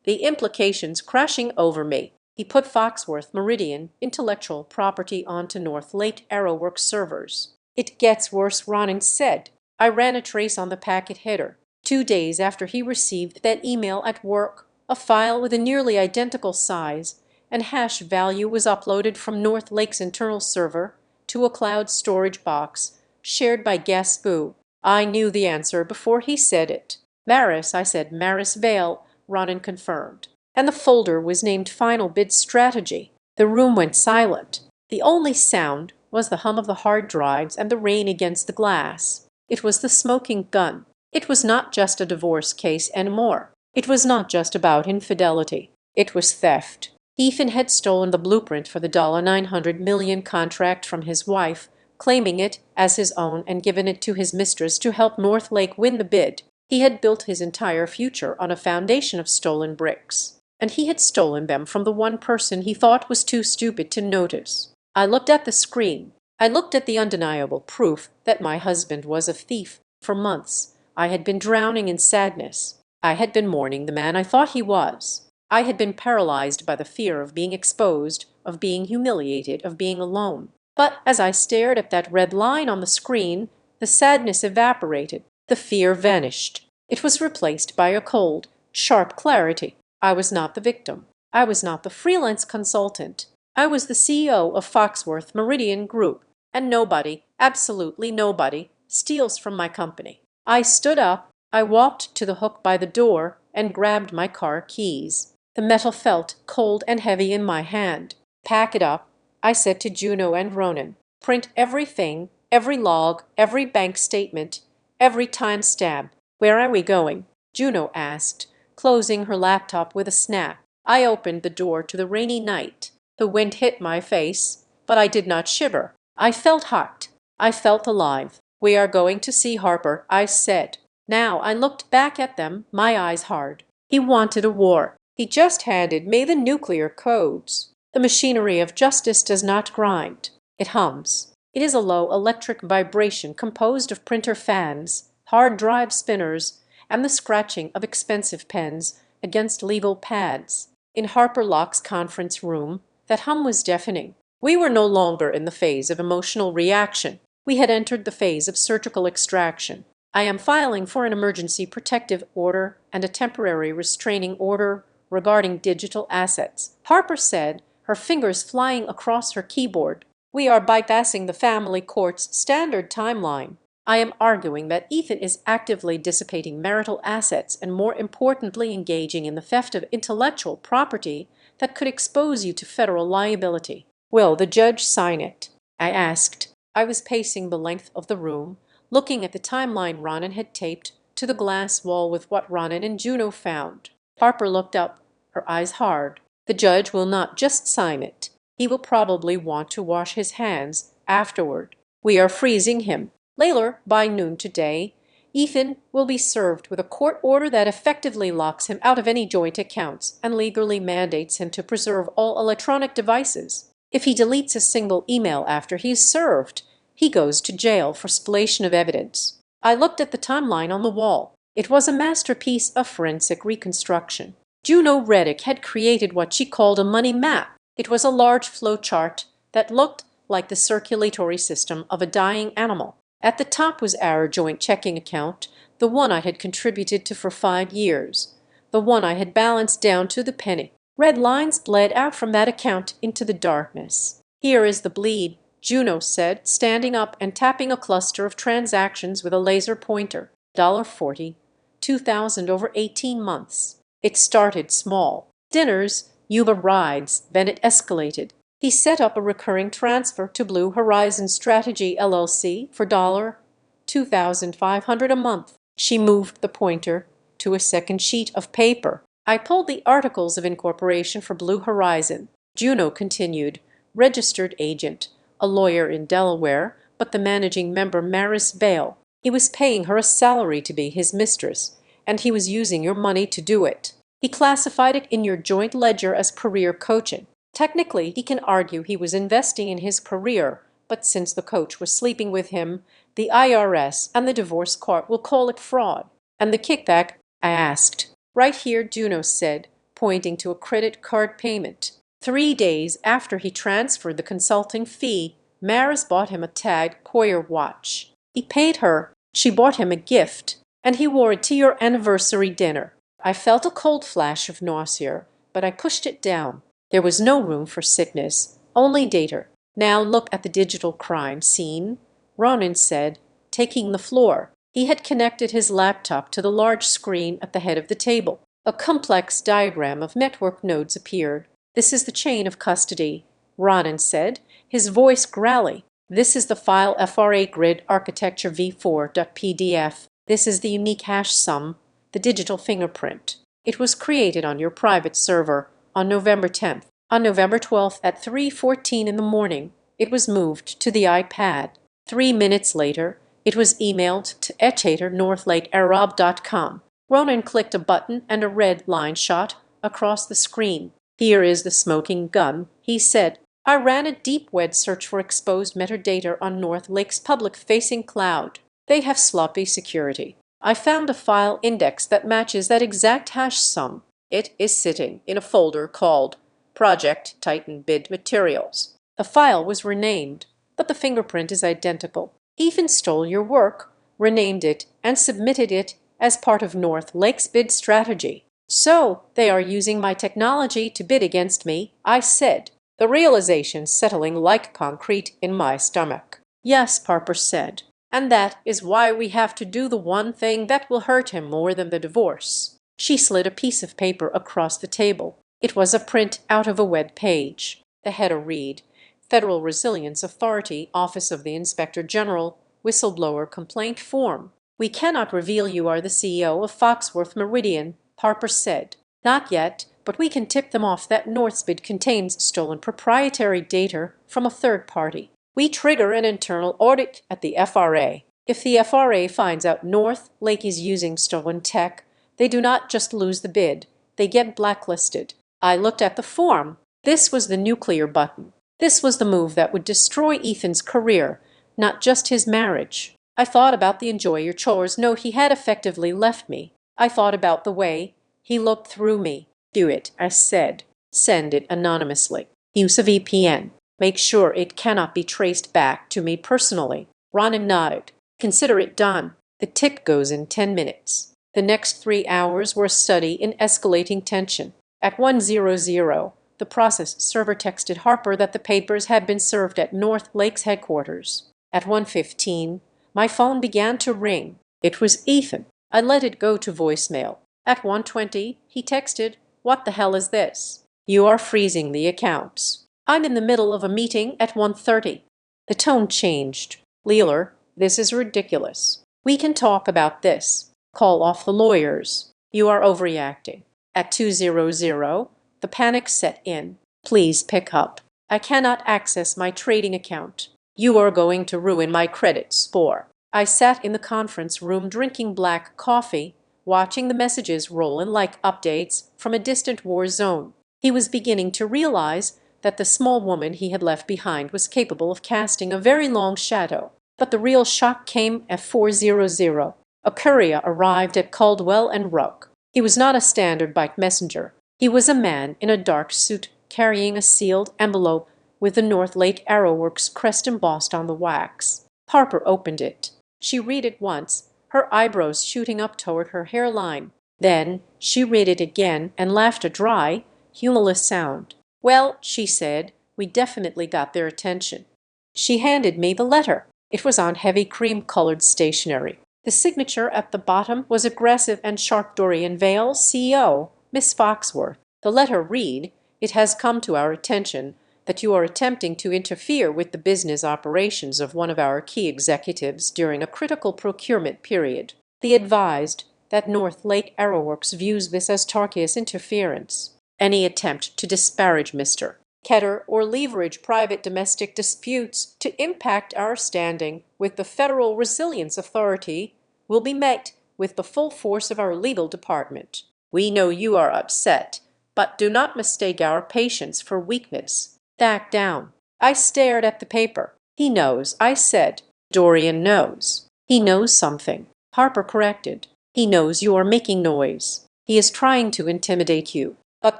the implications crashing over me. He put Foxworth Meridian intellectual property onto North Lake Arrowworks servers. It gets worse, Ronan said. I ran a trace on the packet header. 2 days after he received that email at work, a file with a nearly identical size and hash value was uploaded from North Lake's internal server to a cloud storage box shared by Gaspoo. I knew the answer before he said it. Maris, I said. Maris Vale, Ronan confirmed. And the folder was named Final Bid Strategy. The room went silent. The only sound was the hum of the hard drives and the rain against the glass. It was the smoking gun. It was not just a divorce case anymore. It was not just about infidelity. It was theft. Ethan had stolen the blueprint for the $900 million contract from his wife, claiming it as his own and given it to his mistress to help North Lake win the bid. He had built his entire future on a foundation of stolen bricks. And he had stolen them from the one person he thought was too stupid to notice. I looked at the screen. I looked at the undeniable proof that my husband was a thief. For months, I had been drowning in sadness. I had been mourning the man I thought he was. I had been paralyzed by the fear of being exposed, of being humiliated, of being alone. But as I stared at that red line on the screen, the sadness evaporated. The fear vanished. It was replaced by a cold, sharp clarity. I was not the victim. I was not the freelance consultant. I was the CEO of Foxworth Meridian Group, and nobody, absolutely nobody, steals from my company. I stood up. I walked to the hook by the door and grabbed my car keys. The metal felt cold and heavy in my hand. Pack it up, I said to Juno and Ronan. Print everything, every log, every bank statement, every timestamp. Where are we going? Juno asked, closing her laptop with a snap. I opened the door to the rainy night. The wind hit my face, but I did not shiver. I felt hot. I felt alive. We are going to see Harper, I said. Now I looked back at them, my eyes hard. He wanted a war. He just handed me the nuclear codes. The machinery of justice does not grind. It hums. It is a low electric vibration composed of printer fans, hard drive spinners, and the scratching of expensive pens against legal pads. In Harper Locke's conference room, that hum was deafening. We were no longer in the phase of emotional reaction. We had entered the phase of surgical extraction. I am filing for an emergency protective order and a temporary restraining order regarding digital assets, Harper said, her fingers flying across her keyboard. We are bypassing the family court's standard timeline. I am arguing that Ethan is actively dissipating marital assets and, more importantly, engaging in the theft of intellectual property that could expose you to federal liability. Will the judge sign it? I asked. I was pacing the length of the room, looking at the timeline Ronan had taped to the glass wall with what Ronan and Juno found. Harper looked up, her eyes hard. The judge will not just sign it. He will probably want to wash his hands afterward. We are freezing him. Later, by noon today, Ethan will be served with a court order that effectively locks him out of any joint accounts and legally mandates him to preserve all electronic devices. If he deletes a single email after he is served, he goes to jail for spoliation of evidence. I looked at the timeline on the wall. It was a masterpiece of forensic reconstruction. Juno Reddick had created what she called a money map. It was a large flow chart that looked like the circulatory system of a dying animal. At the top was our joint checking account, the one I had contributed to for 5 years, the one I had balanced down to the penny. Red lines bled out from that account into the darkness. Here is the bleed, Juno said, standing up and tapping a cluster of transactions with a laser pointer. $40, $2,000 over 18 months. It started small. Dinners, Yuba rides, then it escalated. He set up a recurring transfer to Blue Horizon Strategy LLC for $2,500 a month. She moved the pointer to a second sheet of paper. I pulled the articles of incorporation for Blue Horizon. Juno continued, registered agent, a lawyer in Delaware, but the managing member Maris Bale. He was paying her a salary to be his mistress, and he was using your money to do it. He classified it in your joint ledger as career coaching. Technically, he can argue he was investing in his career, but since the coach was sleeping with him, the IRS and the divorce court will call it fraud. And the kickback? I asked. Right here, Juno said, pointing to a credit card payment. 3 days after he transferred the consulting fee, Maris bought him a Tag Heuer watch. He paid her. She bought him a gift, and he wore it to your anniversary dinner. I felt a cold flash of nausea, but I pushed it down. There was no room for sickness, only data. Now look at the digital crime scene, Ronan said, taking the floor. He had connected his laptop to the large screen at the head of the table. A complex diagram of network nodes appeared. This is the chain of custody, Ronan said, his voice growly. This is the file FRA grid architecture v4.pdf. This is the unique hash sum, the digital fingerprint. It was created on your private server on November 10th. On November 12th at 3:14 in the morning, it was moved to the iPad. 3 minutes later, it was emailed to etater@northlakearab.com. Ronan clicked a button and a red line shot across the screen. Here is the smoking gun, he said. I ran a deep web search for exposed metadata on North Lake's public-facing cloud. They have sloppy security. I found a file index that matches that exact hash sum. It is sitting in a folder called Project Titan Bid Materials. The file was renamed, but the fingerprint is identical. Ethan stole your work, renamed it, and submitted it as part of North Lake's bid strategy. So they are using my technology to bid against me, I said, the realization settling like concrete in my stomach. Yes, Harper said, and that is why we have to do the one thing that will hurt him more than the divorce. She slid a piece of paper across the table. It was a print out of a web page. The header read, Federal Resilience Authority, Office of the Inspector General, Whistleblower Complaint Form. We cannot reveal you are the CEO of Foxworth Meridian, Harper said. Not yet, but we can tip them off that North's bid contains stolen proprietary data from a third party. We trigger an internal audit at the FRA. If the FRA finds out North Lake is using stolen tech, they do not just lose the bid, they get blacklisted. I looked at the form. This was the nuclear button. This was the move that would destroy Ethan's career, not just his marriage. I thought about the enjoy your chores note he had effectively left me. I thought about the way he looked through me. Do it, I said. Send it anonymously. Use a VPN. Make sure it cannot be traced back to me personally. Ronan nodded. Consider it done. The tick goes in 10 minutes. The next 3 hours were a study in escalating tension. At 1:00, the process server texted Harper that the papers had been served at North Lake's headquarters. At 1:15, my phone began to ring. It was Ethan. I let it go to voicemail. At 1:20, he texted, "What the hell is this? You are freezing the accounts. I'm in the middle of a meeting at 1:30. The tone changed. "Leeler, this is ridiculous. We can talk about this. Call off the lawyers. You are overreacting." At 2:00, the panic set in. "Please pick up. I cannot access my trading account. You are going to ruin my credit score." I sat in the conference room drinking black coffee, watching the messages roll in like updates from a distant war zone. He was beginning to realize that the small woman he had left behind was capable of casting a very long shadow. But the real shock came at 4:00. A courier arrived at Caldwell and Rook. He was not a standard bike messenger. He was a man in a dark suit carrying a sealed envelope with the North Lake Arrowworks crest embossed on the wax. Harper opened it. She read it once, her eyebrows shooting up toward her hairline. Then she read it again and laughed a dry, humorless sound. "Well," she said, "we definitely got their attention." She handed me the letter. It was on heavy cream-colored stationery. The signature at the bottom was aggressive and sharp. "Dorian Vale, CEO, Miss Foxworth." The letter read, "It has come to our attention that you are attempting to interfere with the business operations of one of our key executives during a critical procurement period. Be advised that North Lake Arrowworks views this as targeted interference. Any attempt to disparage Mr. Ketter or leverage private domestic disputes to impact our standing with the Federal Resilience Authority will be met with the full force of our legal department. We know you are upset, but do not mistake our patience for weakness. Back down." I stared at the paper. "He knows," I said. "Dorian knows. He knows something." Harper corrected. "He knows you are making noise. He is trying to intimidate you. But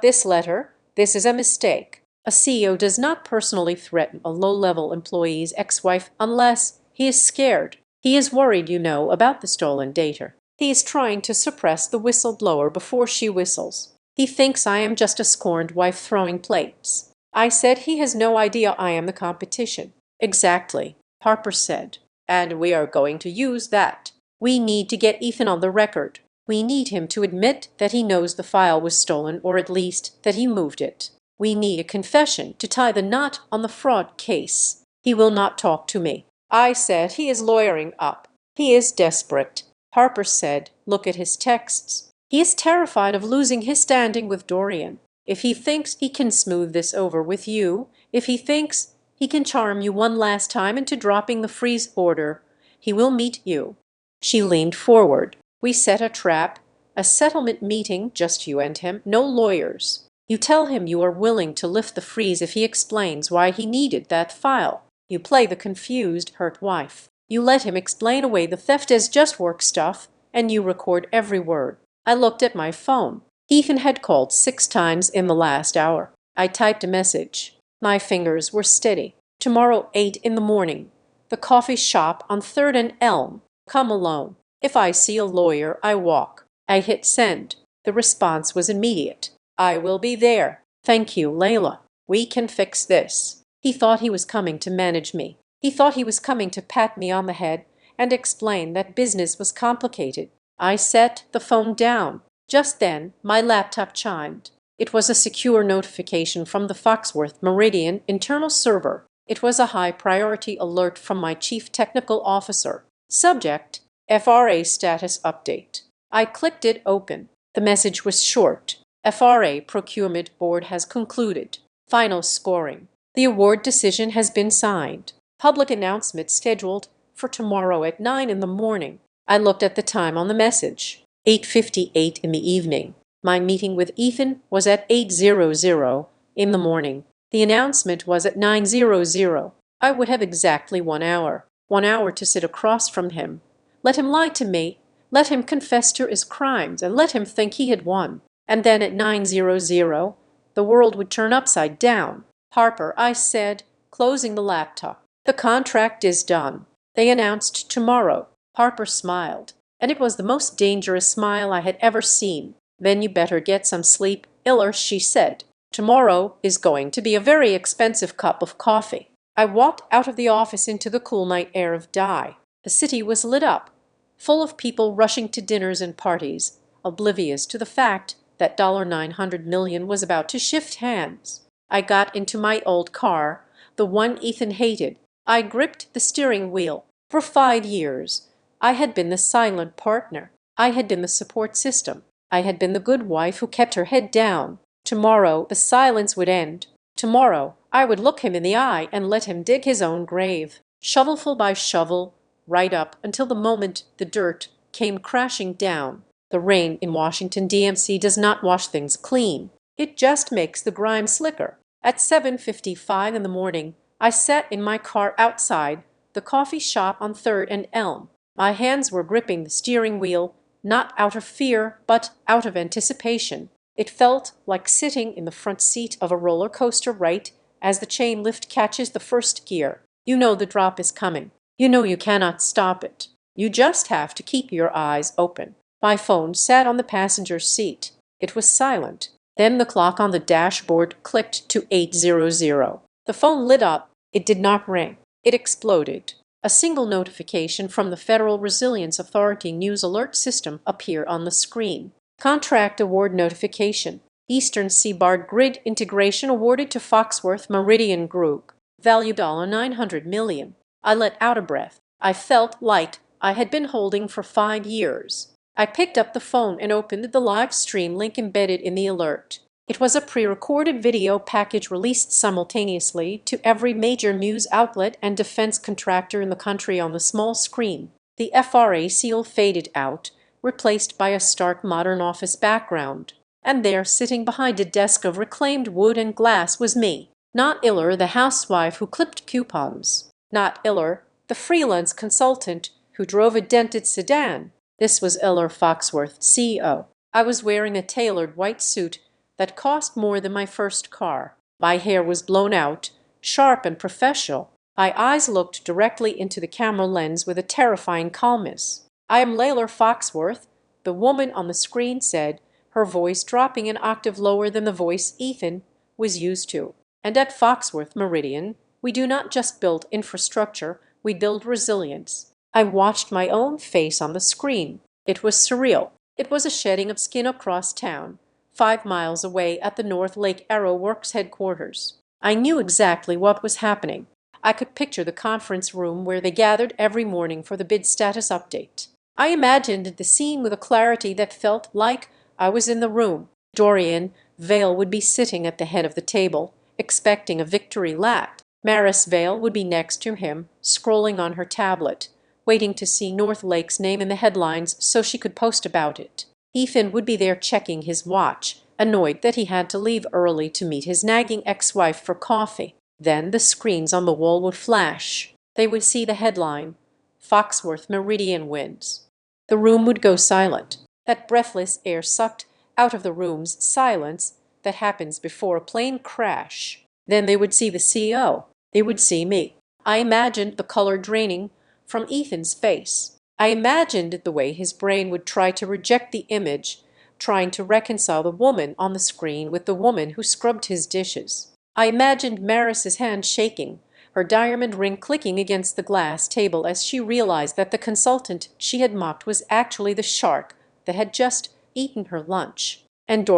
this letter, this is a mistake. A CEO does not personally threaten a low-level employee's ex-wife unless he is scared. He is worried, you know, about the stolen data. He is trying to suppress the whistleblower before she whistles. He thinks I am just a scorned wife throwing plates." I said he has no idea I am the competition. "Exactly," Harper said. "And we are going to use that. We need to get Ethan on the record. We need him to admit that he knows the file was stolen, or at least that he moved it. We need a confession to tie the knot on the fraud case." "He will not talk to me." I said he is lawyering up. "He is desperate." Harper said, "Look at his texts. He is terrified of losing his standing with Dorian. If he thinks he can smooth this over with you, if he thinks he can charm you one last time into dropping the freeze order, he will meet you." She leaned forward. "We set a trap, a settlement meeting, just you and him, no lawyers. You tell him you are willing to lift the freeze if he explains why he needed that file. You play the confused, hurt wife. You let him explain away the theft as just work stuff, and you record every word." I looked at my phone. Ethan had called 6 times in the last hour. I typed a message. My fingers were steady. "Tomorrow 8 in the morning. The coffee shop on 3rd and Elm. Come alone. If I see a lawyer, I walk." I hit send. The response was immediate. "I will be there. Thank you, Layla. We can fix this." He thought he was coming to manage me. He thought he was coming to pat me on the head and explain that business was complicated. I set the phone down. Just then, my laptop chimed. It was a secure notification from the Foxworth Meridian internal server. It was a high-priority alert from my chief technical officer. Subject: FRA status update. I clicked it open. The message was short. FRA Procurement Board has concluded. Final scoring. The award decision has been signed. Public announcement scheduled for tomorrow at 9 in the morning. I looked at the time on the message. 8:58 in the evening. My meeting with Ethan was at 8:00 in the morning. The announcement was at 9:00. I would have exactly 1 hour. 1 hour to sit across from him. Let him lie to me. Let him confess to his crimes, and let him think he had won. And then at 9:00, the world would turn upside down. "Harper," I said, closing the laptop, "the contract is done. They announced tomorrow." Harper smiled, and it was the most dangerous smile I had ever seen. "Then you better get some sleep, Iller," she said. "Tomorrow is going to be a very expensive cup of coffee." I walked out of the office into the cool night air of Dye. The city was lit up, full of people rushing to dinners and parties, oblivious to the fact that $900 million was about to shift hands. I got into my old car, the one Ethan hated. I gripped the steering wheel. For 5 years, I had been the silent partner. I had been the support system. I had been the good wife who kept her head down. Tomorrow the silence would end. Tomorrow I would look him in the eye and let him dig his own grave, shovelful by shovel, right up until the moment the dirt came crashing down. The rain in Washington, D.C. does not wash things clean. It just makes the grime slicker. At 7:55 in the morning, I sat in my car outside the coffee shop on 3rd and Elm. My hands were gripping the steering wheel, not out of fear, but out of anticipation. It felt like sitting in the front seat of a roller coaster right as the chain lift catches the first gear. You know the drop is coming. You know you cannot stop it. You just have to keep your eyes open. My phone sat on the passenger seat. It was silent. Then the clock on the dashboard clicked to 8:00. The phone lit up. It did not ring. It exploded. A single notification from the Federal Resilience Authority News Alert System appeared on the screen. Contract award notification. Eastern Seaboard Grid Integration awarded to Foxworth Meridian Group. Value $900 million. I let out a breath. I felt light I had been holding for 5 years. I picked up the phone and opened the live stream link embedded in the alert. It was a pre-recorded video package released simultaneously to every major news outlet and defense contractor in the country on the small screen. The FRA seal faded out, replaced by a stark modern office background. And there, sitting behind a desk of reclaimed wood and glass, was me. Not Iller, the housewife who clipped coupons. Not Iller, the freelance consultant who drove a dented sedan. This was Iller Foxworth, CEO. I was wearing a tailored white suit that cost more than my first car. My hair was blown out, sharp and professional. My eyes looked directly into the camera lens with a terrifying calmness. "I am Layla Foxworth," the woman on the screen said, her voice dropping an octave lower than the voice Ethan was used to. "And at Foxworth Meridian, we do not just build infrastructure, we build resilience." I watched my own face on the screen. It was surreal. It was a shedding of skin across town, 5 miles away at the North Lake Aero Works headquarters. I knew exactly what was happening. I could picture the conference room where they gathered every morning for the bid status update. I imagined the scene with a clarity that felt like I was in the room. Dorian Vale would be sitting at the head of the table, expecting a victory lap. Maris Vale would be next to him, scrolling on her tablet, waiting to see North Lake's name in the headlines so she could post about it. Ethan would be there checking his watch, annoyed that he had to leave early to meet his nagging ex-wife for coffee. Then the screens on the wall would flash. They would see the headline, "Foxworth Meridian wins." The room would go silent. That breathless air sucked out of the room's silence that happens before a plane crash. Then they would see the CEO. They would see me. I imagined the color draining from Ethan's face. I imagined the way his brain would try to reject the image, trying to reconcile the woman on the screen with the woman who scrubbed his dishes. I imagined Maris's hand shaking, her diamond ring clicking against the glass table as she realized that the consultant she had mocked was actually the shark that had just eaten her lunch. And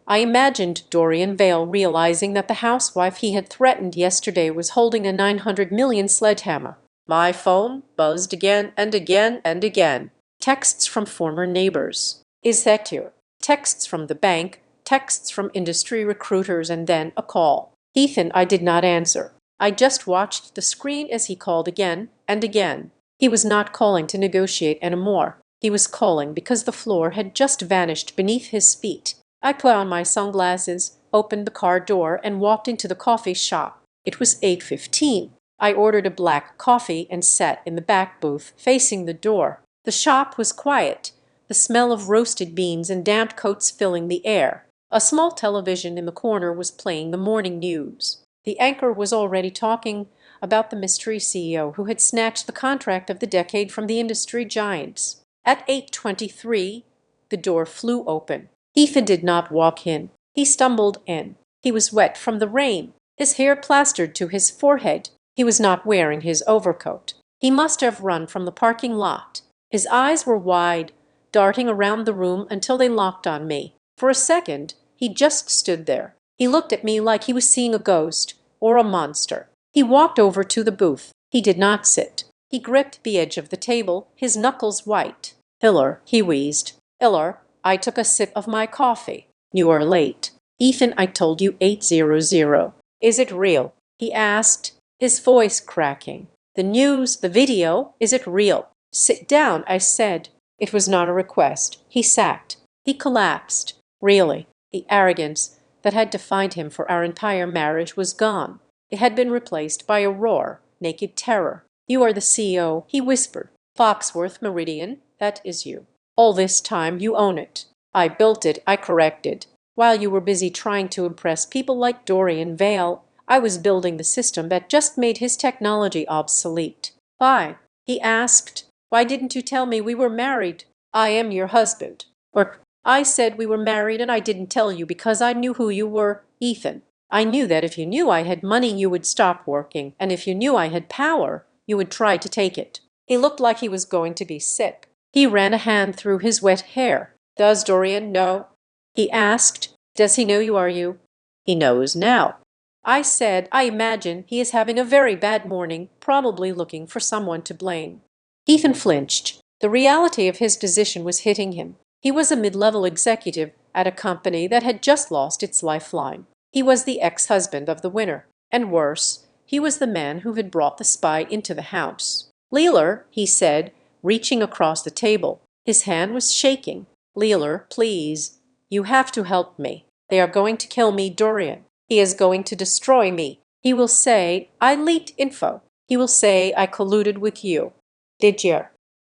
I imagined Dorian Vale realizing that the housewife he had threatened yesterday was holding a $900 million sledgehammer. My phone buzzed again and again and again. Texts from former neighbors. "Is that you?" Texts from the bank, texts from industry recruiters, and then a call. Ethan, I did not answer. I just watched the screen as he called again and again. He was not calling to negotiate anymore. He was calling because the floor had just vanished beneath his feet. I put on my sunglasses, opened the car door, and walked into the coffee shop. It was 8:15. I ordered a black coffee and sat in the back booth facing the door. The shop was quiet, the smell of roasted beans and damp coats filling the air. A small television in the corner was playing the morning news. The anchor was already talking about the mystery CEO who had snatched the contract of the decade from the industry giants. At 8:23, the door flew open. Ethan did not walk in. He stumbled in. He was wet from the rain, his hair plastered to his forehead. He was not wearing his overcoat. He must have run from the parking lot. His eyes were wide, darting around the room until they locked on me. For a second, he just stood there. He looked at me like he was seeing a ghost or a monster. He walked over to the booth. He did not sit. He gripped the edge of the table, his knuckles white. "Hiller," he wheezed. "Hiller, I took a sip of my coffee. You are late." "Ethan, I told you 8:00. Is it real?" he asked, his voice cracking. "The news, the video, is it real?" "Sit down," I said. It was not a request. He sat. He collapsed. Really, the arrogance that had defined him for our entire marriage was gone. It had been replaced by a raw, naked terror. "You are the CEO," he whispered. "Foxworth Meridian, that is you. All this time you own it. I built it, I corrected. While you were busy trying to impress people like Dorian Vale, I was building the system that just made his technology obsolete." "Why?" he asked. "Why didn't you tell me we were married? I am your husband." Or, "I said we were married and I didn't tell you because I knew who you were, Ethan. I knew that if you knew I had money, you would stop working, and if you knew I had power, you would try to take it." He looked like he was going to be sick. He ran a hand through his wet hair. "Does Dorian know?" he asked. "Does he know you are you?" "He knows now." I said, "I imagine he is having a very bad morning, probably looking for someone to blame." Ethan flinched. The reality of his position was hitting him. He was a mid-level executive at a company that had just lost its lifeline. He was the ex-husband of the winner. And worse, he was the man who had brought the spy into the house. "Leeler," he said, reaching across the table. His hand was shaking. "Leeler, please. You have to help me. They are going to kill me, Dorian. He is going to destroy me. He will say I leaked info. He will say I colluded with you." "Did you?"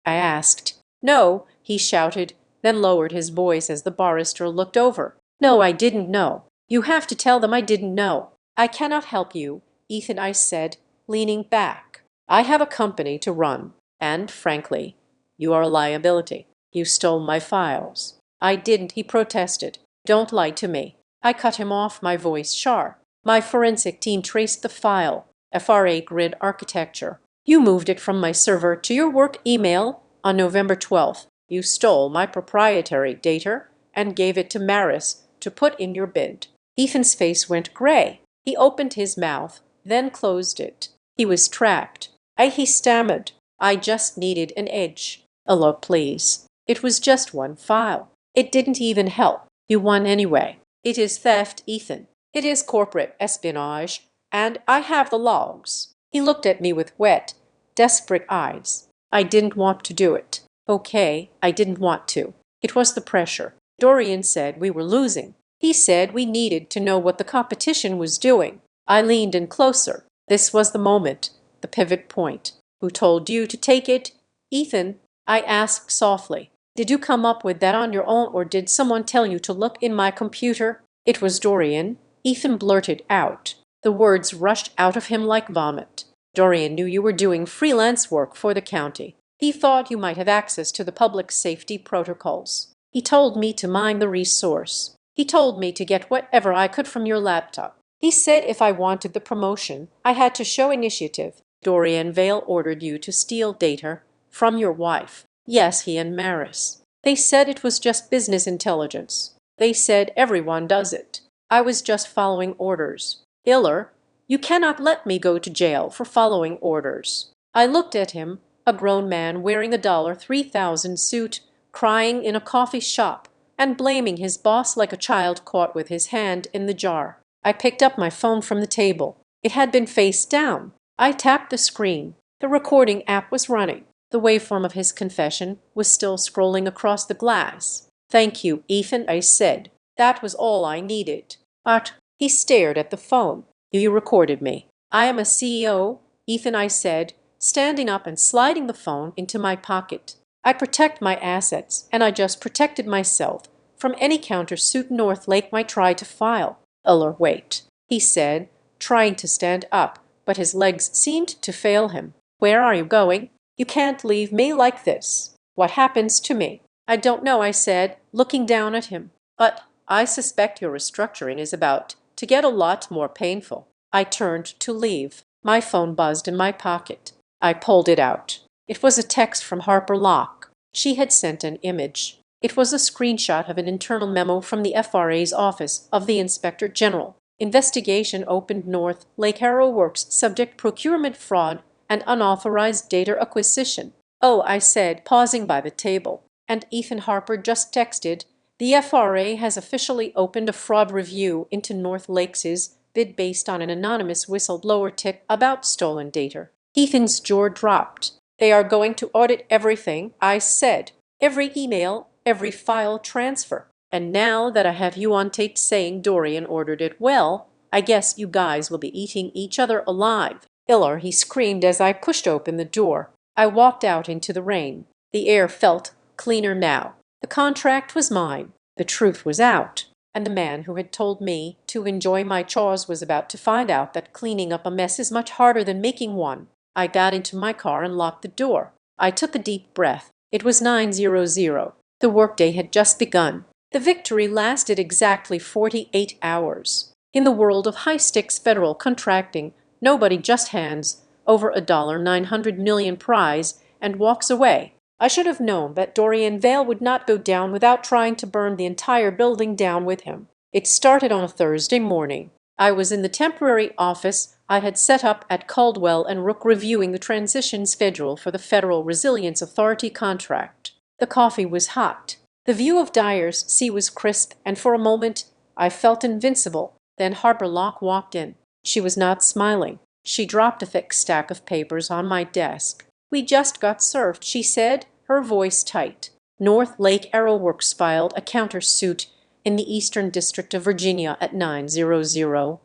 I asked. "No," he shouted, then lowered his voice as the barrister looked over. "No, I didn't know. You have to tell them I didn't know." "I cannot help you," Ethan, I said, leaning back. "I have a company to run, and, frankly, you are a liability. You stole my files." "I didn't," he protested. "Don't lie to me." I cut him off, my voice sharp. "My forensic team traced the file, FRA grid architecture. You moved it from my server to your work email on November 12th. You stole my proprietary data and gave it to Maris to put in your bid." Ethan's face went gray. He opened his mouth, then closed it. He was trapped. He stammered. "I just needed an edge. A look, please. It was just one file. It didn't even help. You won anyway. It is theft, Ethan. It is corporate espionage, and I have the logs." He looked at me with wet, desperate eyes. "I didn't want to do it." "Okay, I didn't want to. It was the pressure. Dorian said we were losing. He said we needed to know what the competition was doing." I leaned in closer. This was the moment, the pivot point. "Who told you to take it?" "Ethan," I asked softly, "did you come up with that on your own, or did someone tell you to look in my computer?" "It was Dorian," Ethan blurted out. The words rushed out of him like vomit. "Dorian knew you were doing freelance work for the county. He thought you might have access to the public safety protocols. He told me to mine the resource. He told me to get whatever I could from your laptop. He said if I wanted the promotion, I had to show initiative. Dorian Vale ordered you to steal data from your wife." "Yes, he and Maris. They said it was just business intelligence. They said everyone does it. I was just following orders." "Hiller, you cannot let me go to jail for following orders." I looked at him, a grown man wearing a $3,000 suit, crying in a coffee shop, and blaming his boss like a child caught with his hand in the jar. I picked up my phone from the table. It had been face down. I tapped the screen. The recording app was running. The waveform of his confession was still scrolling across the glass. "Thank you, Ethan," I said. "That was all I needed. Art. He stared at the phone. You recorded me. I am a CEO, Ethan, I said, standing up and sliding the phone into my pocket. I protect my assets, and I just protected myself from any countersuit Northlake might try to file. Wait, he said, trying to stand up, but his legs seemed to fail him. Where are you going? You can't leave me like this. What happens to me? I don't know, I said, looking down at him. But I suspect your restructuring is about to get a lot more painful. I turned to leave. My phone buzzed in my pocket. I pulled it out. It was a text from Harper Locke. She had sent an image. It was a screenshot of an internal memo from the FRA's Office of the Inspector General. Investigation opened North Lake Arrow Works subject procurement fraud and unauthorized data acquisition. Oh, I said, pausing by the table. And Ethan Harper just texted, the FRA has officially opened a fraud review into North Lakes' bid based on an anonymous whistleblower tip about stolen data. Ethan's jaw dropped. They are going to audit everything, I said. Every email, every file transfer. And now that I have you on tape saying Dorian ordered it, well, I guess you guys will be eating each other alive. Iller, he screamed as I pushed open the door. I walked out into the rain. The air felt cleaner now. The contract was mine. The truth was out. And the man who had told me to enjoy my chores was about to find out that cleaning up a mess is much harder than making one. I got into my car and locked the door. I took a deep breath. It was 9:00. The workday had just begun. The victory lasted exactly 48 hours. In the world of high-stakes federal contracting, nobody just hands over a $900 million prize and walks away. I should have known that Dorian Vale would not go down without trying to burn the entire building down with him. It started on a Thursday morning. I was in the temporary office I had set up at Caldwell and Rook reviewing the transition schedule for the Federal Resilience Authority contract. The coffee was hot. The view of Dyer's Sea was crisp, and for a moment I felt invincible. Then Harper Locke walked in. She was not smiling. She dropped a thick stack of papers on my desk. We just got served, she said, her voice tight. North Lake Arrow Works filed a countersuit in the Eastern District of Virginia at 9:00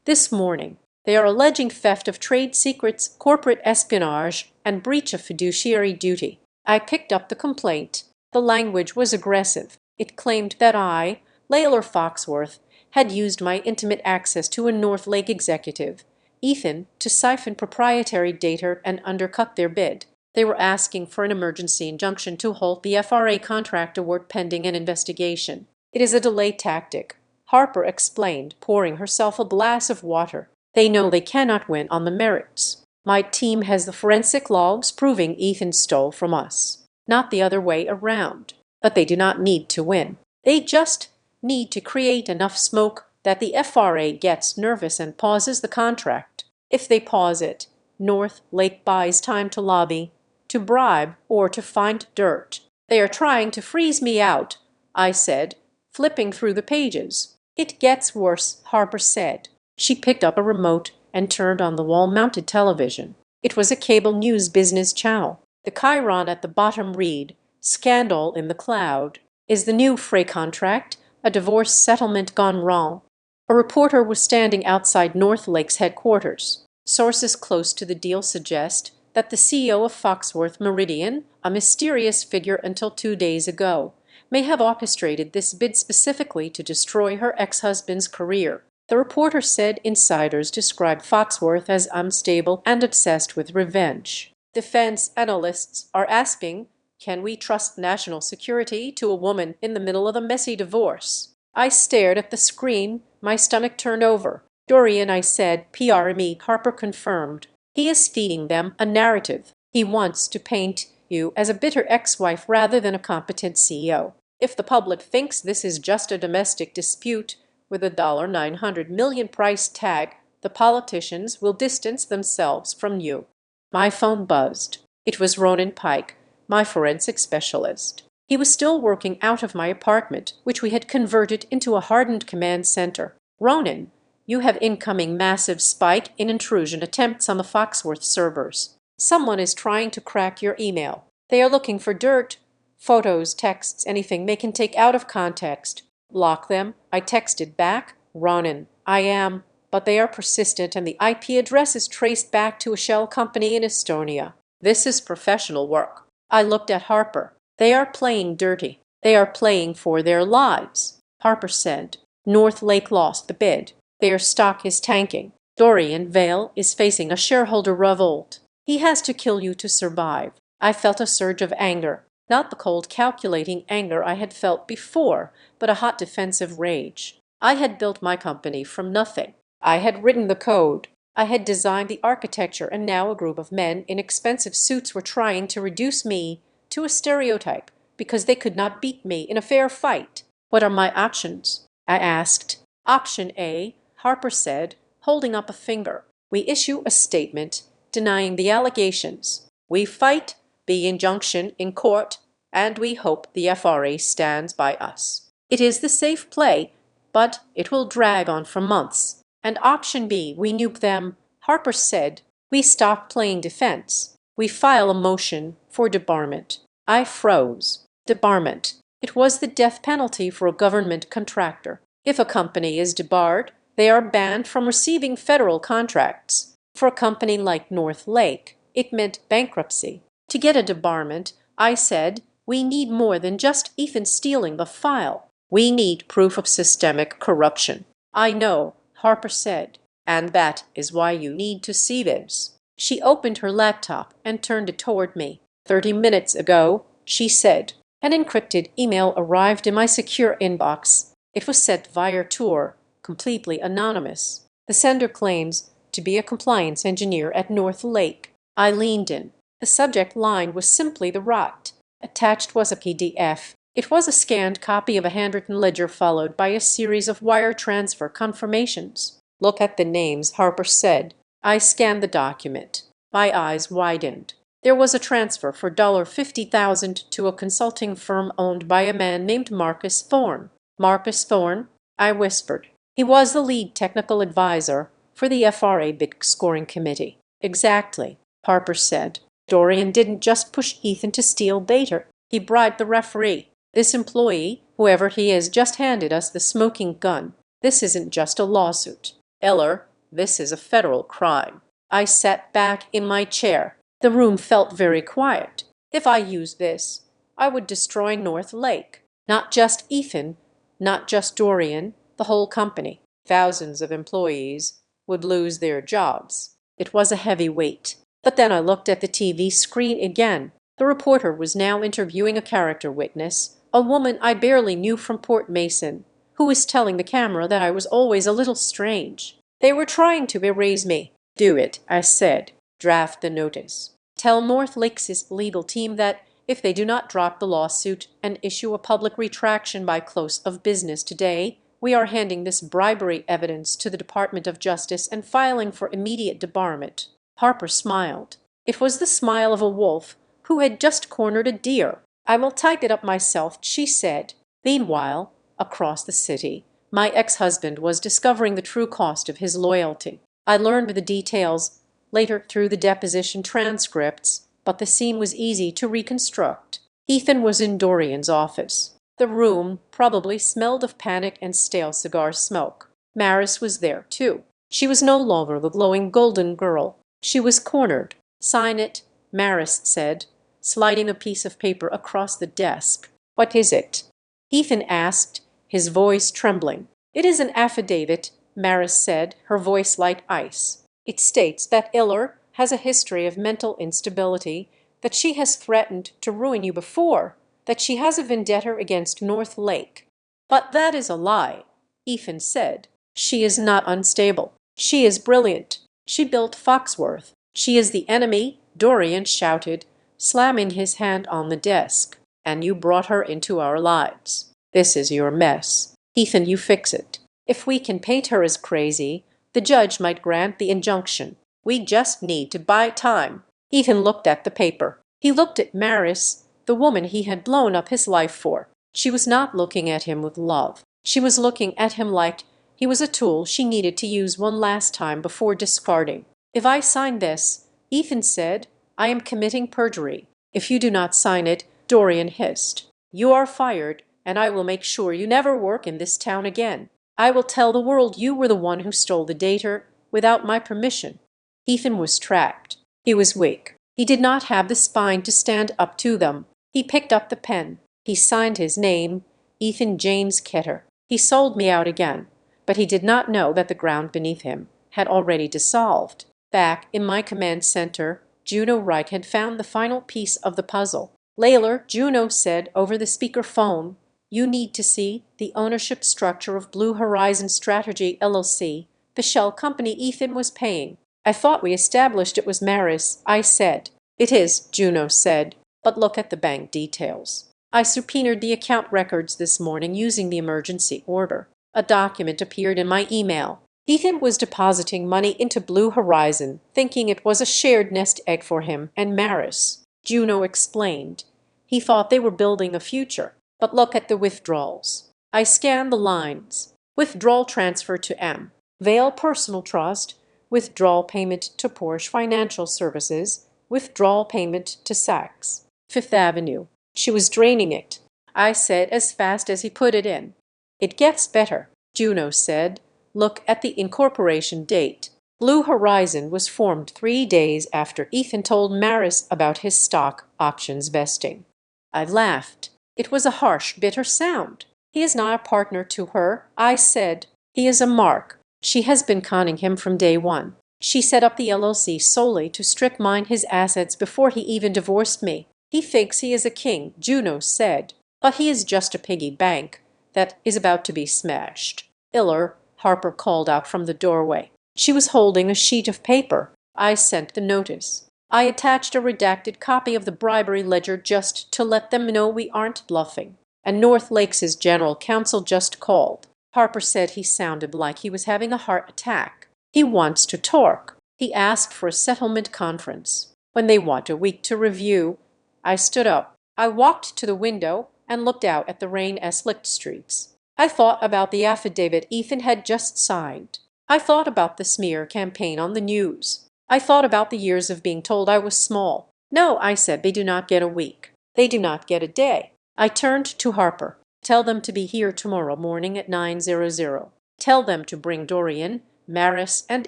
this morning. They are alleging theft of trade secrets, corporate espionage, and breach of fiduciary duty. I picked up the complaint. The language was aggressive. It claimed that I, Layla Foxworth, had used my intimate access to a North Lake executive, Ethan, to siphon proprietary data and undercut their bid. They were asking for an emergency injunction to halt the FRA contract award pending an investigation. It is a delay tactic, Harper explained, pouring herself a glass of water. They know they cannot win on the merits. My team has the forensic logs proving Ethan stole from us, not the other way around. But they do not need to win. They just need to create enough smoke that the FRA gets nervous and pauses the contract. If they pause it, North Lake buys time to lobby, to bribe, or to find dirt. They are trying to freeze me out, I said, flipping through the pages. It gets worse, Harper said. She picked up a remote and turned on the wall-mounted television. It was a cable news business channel. The chyron at the bottom read, "Scandal in the Cloud. Is the new Frey contract a divorce settlement gone wrong?" A reporter was standing outside North Lake's headquarters. Sources close to the deal suggest that the CEO of Foxworth Meridian, a mysterious figure until 2 days ago, may have orchestrated this bid specifically to destroy her ex-husband's career. The reporter said insiders described Foxworth as unstable and obsessed with revenge. Defense analysts are asking, can we trust national security to a woman in the middle of a messy divorce? I stared at the screen, my stomach turned over. Dorian, I said, PRME, Harper confirmed. He is feeding them a narrative. He wants to paint you as a bitter ex-wife rather than a competent CEO. If the public thinks this is just a domestic dispute with a $900 million price tag, the politicians will distance themselves from you. My phone buzzed. It was Ronan Pike, my forensic specialist. He was still working out of my apartment, which we had converted into a hardened command center. Ronan, you have incoming massive spike in intrusion attempts on the Foxworth servers. Someone is trying to crack your email. They are looking for dirt, photos, texts, anything they can take out of context. Block them, I texted back. Ronan, I am, but they are persistent and the IP address is traced back to a shell company in Estonia. This is professional work. I looked at Harper. They are playing dirty. They are playing for their lives. Harper said, North Lake lost the bid. Their stock is tanking. Dorian Vale is facing a shareholder revolt. He has to kill you to survive. I felt a surge of anger. Not the cold, calculating anger I had felt before, but a hot defensive rage. I had built my company from nothing. I had written the code. I had designed the architecture, and now a group of men in expensive suits were trying to reduce me to a stereotype because they could not beat me in a fair fight. What are my options? I asked. Option A, Harper said, holding up a finger. We issue a statement denying the allegations. We fight the injunction in court, and we hope the FRA stands by us. It is the safe play, but it will drag on for months. And option B, we nuke them. Harper said, we stop playing defense. We file a motion for debarment. I froze. Debarment. It was the death penalty for a government contractor. If a company is debarred, they are banned from receiving federal contracts. For a company like North Lake, it meant bankruptcy. To get a debarment, I said, we need more than just Ethan stealing the file. We need proof of systemic corruption. I know, Harper said, and that is why you need to see this. She opened her laptop and turned it toward me. 30 minutes ago, she said, an encrypted email arrived in my secure inbox. It was sent via Tor, completely anonymous. The sender claims to be a compliance engineer at North Lake. I leaned in. The subject line was simply the rot. Attached was a PDF. It was a scanned copy of a handwritten ledger followed by a series of wire transfer confirmations. Look at the names, Harper said. I scanned the document. My eyes widened. There was a transfer for $50,000 to a consulting firm owned by a man named Marcus Thorne. Marcus Thorne? I whispered. He was the lead technical advisor for the FRA bid scoring committee. Exactly, Harper said. Dorian didn't just push Ethan to steal Bater. He bribed the referee. This employee, whoever he is, just handed us the smoking gun. This isn't just a lawsuit. Eller, this is a federal crime. I sat back in my chair. The room felt very quiet. If I used this, I would destroy North Lake. Not just Ethan, not just Dorian, the whole company. Thousands of employees would lose their jobs. It was a heavy weight. But then I looked at the TV screen again. The reporter was now interviewing a character witness, a woman I barely knew from Port Mason, who was telling the camera that I was always a little strange. They were trying to erase me. Do it, I said. Draft the notice. Tell North Lake's legal team that if they do not drop the lawsuit and issue a public retraction by close of business today, we are handing this bribery evidence to the Department of Justice and filing for immediate debarment. Harper smiled. It was the smile of a wolf who had just cornered a deer. I will type it up myself, she said. Meanwhile, across the city, my ex-husband was discovering the true cost of his loyalty. I learned the details later through the deposition transcripts, but the scene was easy to reconstruct. Ethan was in Dorian's office. The room probably smelled of panic and stale cigar smoke. Maris was there, too. She was no longer the glowing golden girl. She was cornered. Sign it, Maris said, sliding a piece of paper across the desk. What is it? Ethan asked, his voice trembling. It is an affidavit, Maris said, her voice like ice. It states that Eller has a history of mental instability, that she has threatened to ruin you before, that she has a vendetta against North Lake. But that is a lie, Ethan said. She is not unstable. She is brilliant. She built Foxworth. She is the enemy, Dorian shouted, slamming his hand on the desk. And you brought her into our lives. This is your mess. Ethan, you fix it. If we can paint her as crazy, the judge might grant the injunction. We just need to buy time. Ethan looked at the paper. He looked at Maris, the woman he had blown up his life for. She was not looking at him with love. She was looking at him like he was a tool she needed to use one last time before discarding. If I sign this, Ethan said, I am committing perjury. If you do not sign it, Dorian hissed, you are fired, and I will make sure you never work in this town again. I will tell the world you were the one who stole the data without my permission." Ethan was trapped. He was weak. He did not have the spine to stand up to them. He picked up the pen. He signed his name, Ethan James Ketter. He sold me out again, but he did not know that the ground beneath him had already dissolved. Back in my command center, Juno Reich had found the final piece of the puzzle. Later, Juno said over the speakerphone, "You need to see the ownership structure of Blue Horizon Strategy LLC, the shell company Ethan was paying." "I thought we established it was Maris," I said. "It is," Juno said, "but look at the bank details." I subpoenaed the account records this morning using the emergency order. A document appeared in my email. Ethan was depositing money into Blue Horizon, thinking it was a shared nest egg for him and Maris. Juno explained. He thought they were building a future. But look at the withdrawals. I scanned the lines. Withdrawal transfer to M. Vale Personal Trust. Withdrawal payment to Porsche Financial Services. Withdrawal payment to Saks. Fifth Avenue. She was draining it, I said as fast as he put it in. "It gets better," Juno said. "Look at the incorporation date. Blue Horizon was formed 3 days after Ethan told Maris about his stock options vesting." I laughed. It was a harsh, bitter sound. "He is not a partner to her," I said. "He is a mark. She has been conning him from day one. She set up the LLC solely to strip mine his assets before he even divorced me. He thinks he is a king," Juno said, "but he is just a piggy bank that is about to be smashed." "Iller," Harper called out from the doorway. She was holding a sheet of paper. I sent the notice. I attached a redacted copy of the bribery ledger just to let them know we aren't bluffing. "And North Lakes' general counsel just called." Harper said he sounded like he was having a heart attack. "He wants to talk. He asked for a settlement conference. When they want a week to review." I stood up. I walked to the window and looked out at the rain-slicked streets. I thought about the affidavit Ethan had just signed. I thought about the smear campaign on the news. I thought about the years of being told I was small. "No," I said, "they do not get a week. They do not get a day." I turned to Harper. "Tell them to be here tomorrow morning at 9:00. Tell them to bring Dorian, Maris, and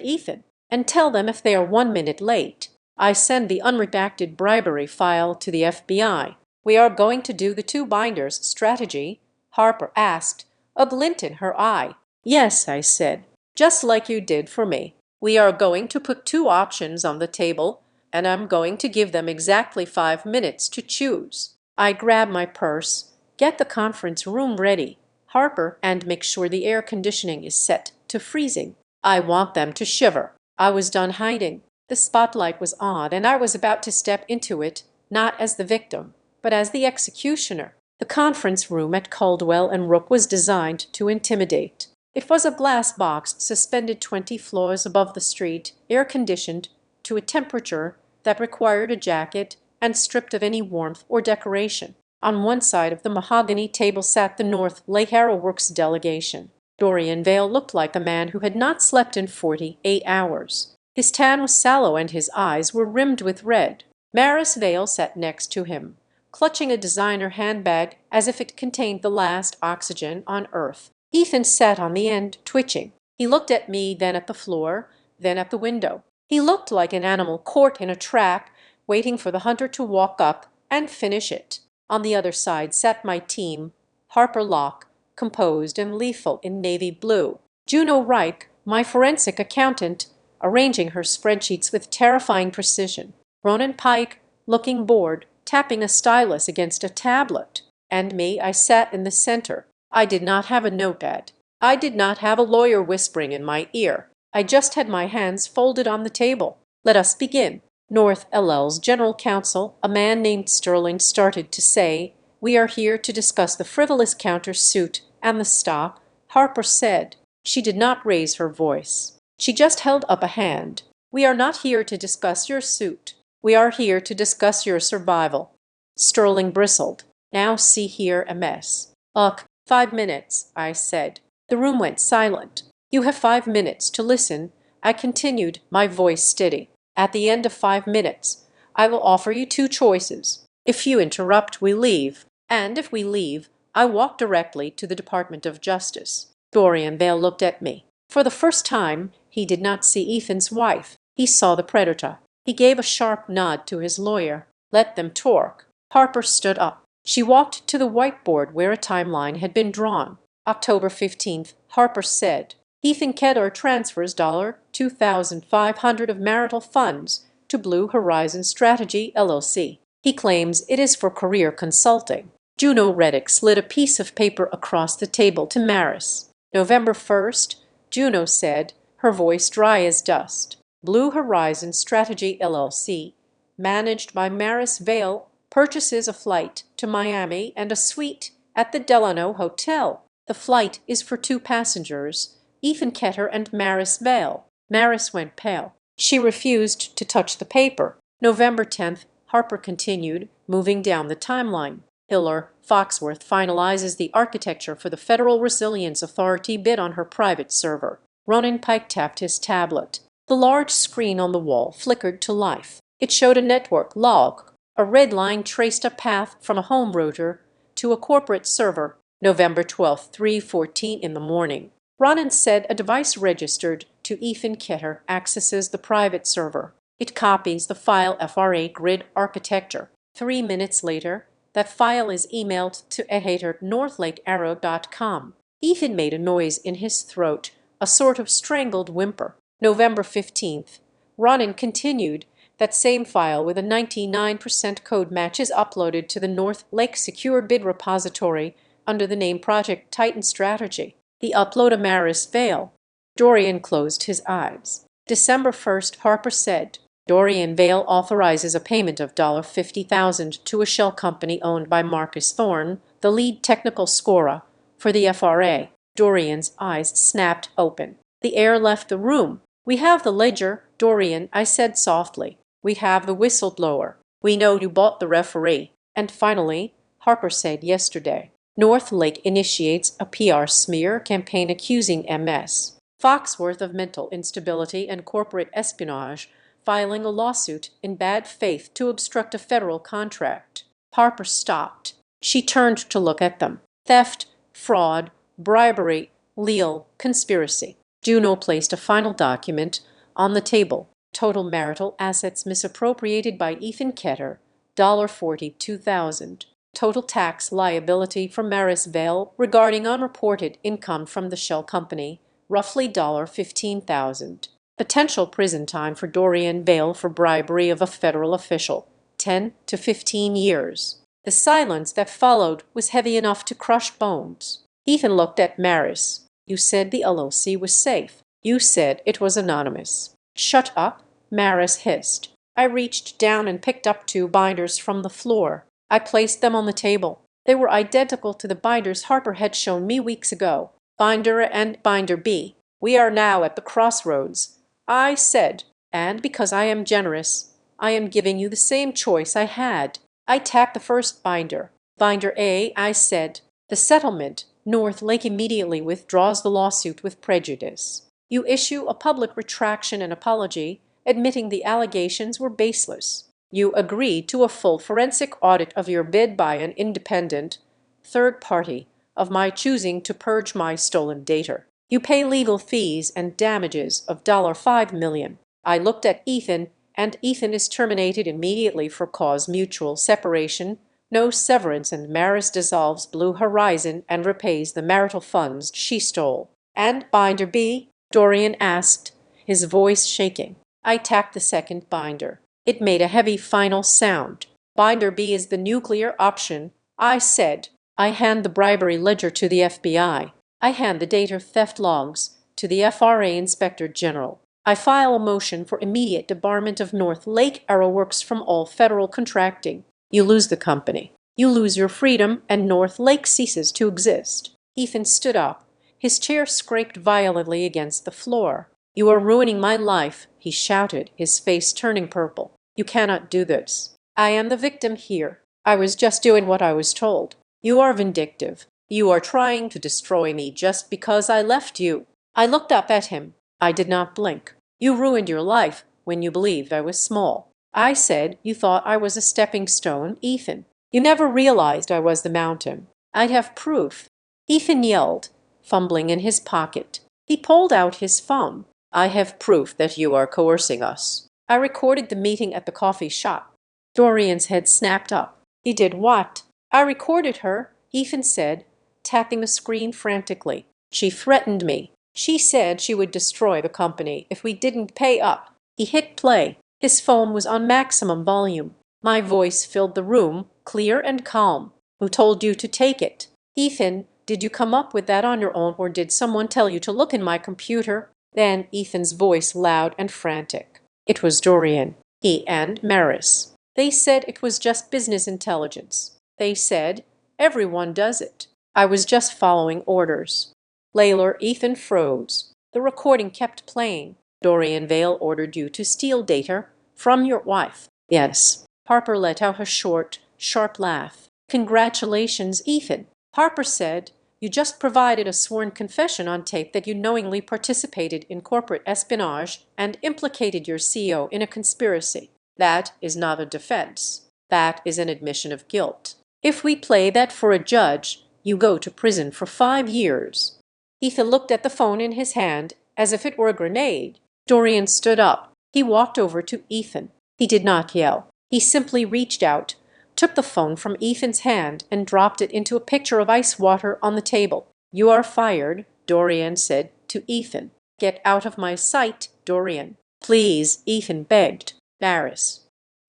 Ethan. And tell them if they are 1 minute late, I send the unredacted bribery file to the FBI. "We are going to do the two binders strategy?" Harper asked, a glint in her eye. "Yes," I said, "just like you did for me. We are going to put 2 options on the table, and I'm going to give them exactly 5 minutes to choose." I grab my purse. "Get the conference room ready, Harper, and make sure the air conditioning is set to freezing. I want them to shiver." I was done hiding. The spotlight was on, and I was about to step into it, not as the victim, but as the executioner. The conference room at Caldwell and Rook was designed to intimidate. It was a glass box suspended 20 floors above the street, air-conditioned to a temperature that required a jacket and stripped of any warmth or decoration. On one side of the mahogany table sat the North Lake Works delegation. Dorian Vale looked like a man who had not slept in 48 hours. His tan was sallow and his eyes were rimmed with red. Maris Vale sat next to him, clutching a designer handbag as if it contained the last oxygen on Earth. Ethan sat on the end, twitching. He looked at me, then at the floor, then at the window. He looked like an animal caught in a trap, waiting for the hunter to walk up and finish it. On the other side sat my team, Harper Locke, composed and lethal in navy blue. Juno Reich, my forensic accountant, arranging her spreadsheets with terrifying precision. Ronan Pike, looking bored, tapping a stylus against a tablet. And me, I sat in the center. I did not have a notepad. I did not have a lawyer whispering in my ear. I just had my hands folded on the table. "Let us begin." North LL's general counsel, a man named Sterling, started to say, "We are here to discuss the frivolous countersuit and the stock," Harper said. She did not raise her voice. She just held up a hand. "We are not here to discuss your suit. We are here to discuss your survival." Sterling bristled. "Now see here, MS. Ugh, 5 minutes," I said. The room went silent. "You have 5 minutes to listen," I continued, my voice steady. "At the end of 5 minutes, I will offer you 2 choices. If you interrupt, we leave. And if we leave, I walk directly to the Department of Justice. Dorian Vale looked at me. For the first time, he did not see Ethan's wife. He saw the predator. He gave a sharp nod to his lawyer. Let them talk. Harper stood up. She walked to the whiteboard where a timeline had been drawn. October 15th, Harper said, Ethan Ketter transfers $2,500 of marital funds to Blue Horizon Strategy, LLC. He claims it is for career consulting. Juno Reddick slid a piece of paper across the table to Maris. November 1st, Juno said, her voice dry as dust. Blue Horizon Strategy, LLC, managed by Maris Vale, purchases a flight to Miami and a suite at the Delano Hotel. The flight is for 2 passengers, Ethan Ketter and Maris Vale. Maris went pale. She refused to touch the paper. November 10th, Harper continued, moving down the timeline. Hiller Foxworth finalizes the architecture for the Federal Resilience Authority bid on her private server. Ronan Pike tapped his tablet. The large screen on the wall flickered to life. It showed a network log. A red line traced a path from a home router to a corporate server. November 12th, 3:14 in the morning. Ronan said a device registered to Ethan Ketter accesses the private server. It copies the file FRA grid architecture. 3 minutes later, that file is emailed to ehater@northlakearrow.com. Ethan made a noise in his throat, a sort of strangled whimper. November 15th, Ronan continued, that same file with a 99% code match is uploaded to the North Lake Secure Bid Repository under the name Project Titan Strategy. The upload Maris Vale. Dorian closed his eyes. December 1st, Harper said, Dorian Vale authorizes a payment of $50,000 to a shell company owned by Marcus Thorne, the lead technical scorer, for the FRA. Dorian's eyes snapped open. The air left the room. We have the ledger, Dorian, I said softly. We have the whistleblower. We know you bought the referee. And finally, Harper said yesterday, North Lake initiates a PR smear campaign accusing MS Foxworth of mental instability and corporate espionage, filing a lawsuit in bad faith to obstruct a federal contract. Harper stopped. She turned to look at them. Theft, fraud, bribery, legal conspiracy. Juno placed a final document on the table. Total marital assets misappropriated by Ethan Ketter, $42,000. Total tax liability from Maris Vale regarding unreported income from the shell company, roughly $15,000. Potential prison time for Dorian Vale for bribery of a federal official, 10 to 15 years. The silence that followed was heavy enough to crush bones. Ethan looked at Maris. You said the LOC was safe. You said it was anonymous. Shut up, Maris hissed. I reached down and picked up 2 binders from the floor. I placed them on the table. They were identical to the binders Harper had shown me weeks ago. Binder A and Binder B. We are now at the crossroads. I said, and because I am generous, I am giving you the same choice I had. I tapped the first binder. Binder A, I said. The settlement. North Lake immediately withdraws the lawsuit with prejudice. You issue a public retraction and apology, admitting the allegations were baseless. You agree to a full forensic audit of your bid by an independent third party of my choosing to purge my stolen data. You pay legal fees and damages of $5 million. I looked at Ethan, and Ethan is terminated immediately for cause mutual separation, no severance, and Maris dissolves Blue Horizon and repays the marital funds she stole. And Binder B? Dorian asked, his voice shaking. I tapped the second binder. It made a heavy final sound. Binder B is the nuclear option, I said. I hand the bribery ledger to the FBI. I hand the data theft logs to the FRA Inspector General. I file a motion for immediate debarment of North Lake Arrowworks from all federal contracting. You lose the company. You lose your freedom, and North Lake ceases to exist. Ethan stood up. His chair scraped violently against the floor. You are ruining my life, he shouted, his face turning purple. You cannot do this. I am the victim here. I was just doing what I was told. You are vindictive. You are trying to destroy me just because I left you. I looked up at him. I did not blink. You ruined your life when you believed I was small. I said you thought I was a stepping stone, Ethan. You never realized I was the mountain. I have proof. Ethan yelled. fumbling in his pocket. He pulled out his phone. "I have proof that you are coercing us. I recorded the meeting at the coffee shop." Dorian's head snapped up. "You did what?" "I recorded her," Ethan said, tapping the screen frantically. "She threatened me. She said she would destroy the company if we didn't pay up." He hit play. His phone was on maximum volume. My voice filled the room, clear and calm. "Who told you to take it?" "Ethan, did you come up with that on your own, or did someone tell you to look in my computer?" Then Ethan's voice loud and frantic. "It was Dorian. He and Maris. They said it was just business intelligence. They said, everyone does it. I was just following orders." Layla, Ethan froze. The recording kept playing. "Dorian Vale ordered you to steal data from your wife." "Yes." Harper let out a short, sharp laugh. "Congratulations, Ethan." Harper said, "You just provided a sworn confession on tape that you knowingly participated in corporate espionage and implicated your CEO in a conspiracy. That is not a defense. That is an admission of guilt. If we play that for a judge, you go to prison for 5 years." Ethan looked at the phone in his hand as if it were a grenade. Dorian stood up. He walked over to Ethan. He did not yell. He simply reached out, took the phone from Ethan's hand, and dropped it into a pitcher of ice water on the table. "You are fired," Dorian said to Ethan. "Get out of my sight, Dorian." "Please," Ethan begged. "Maris."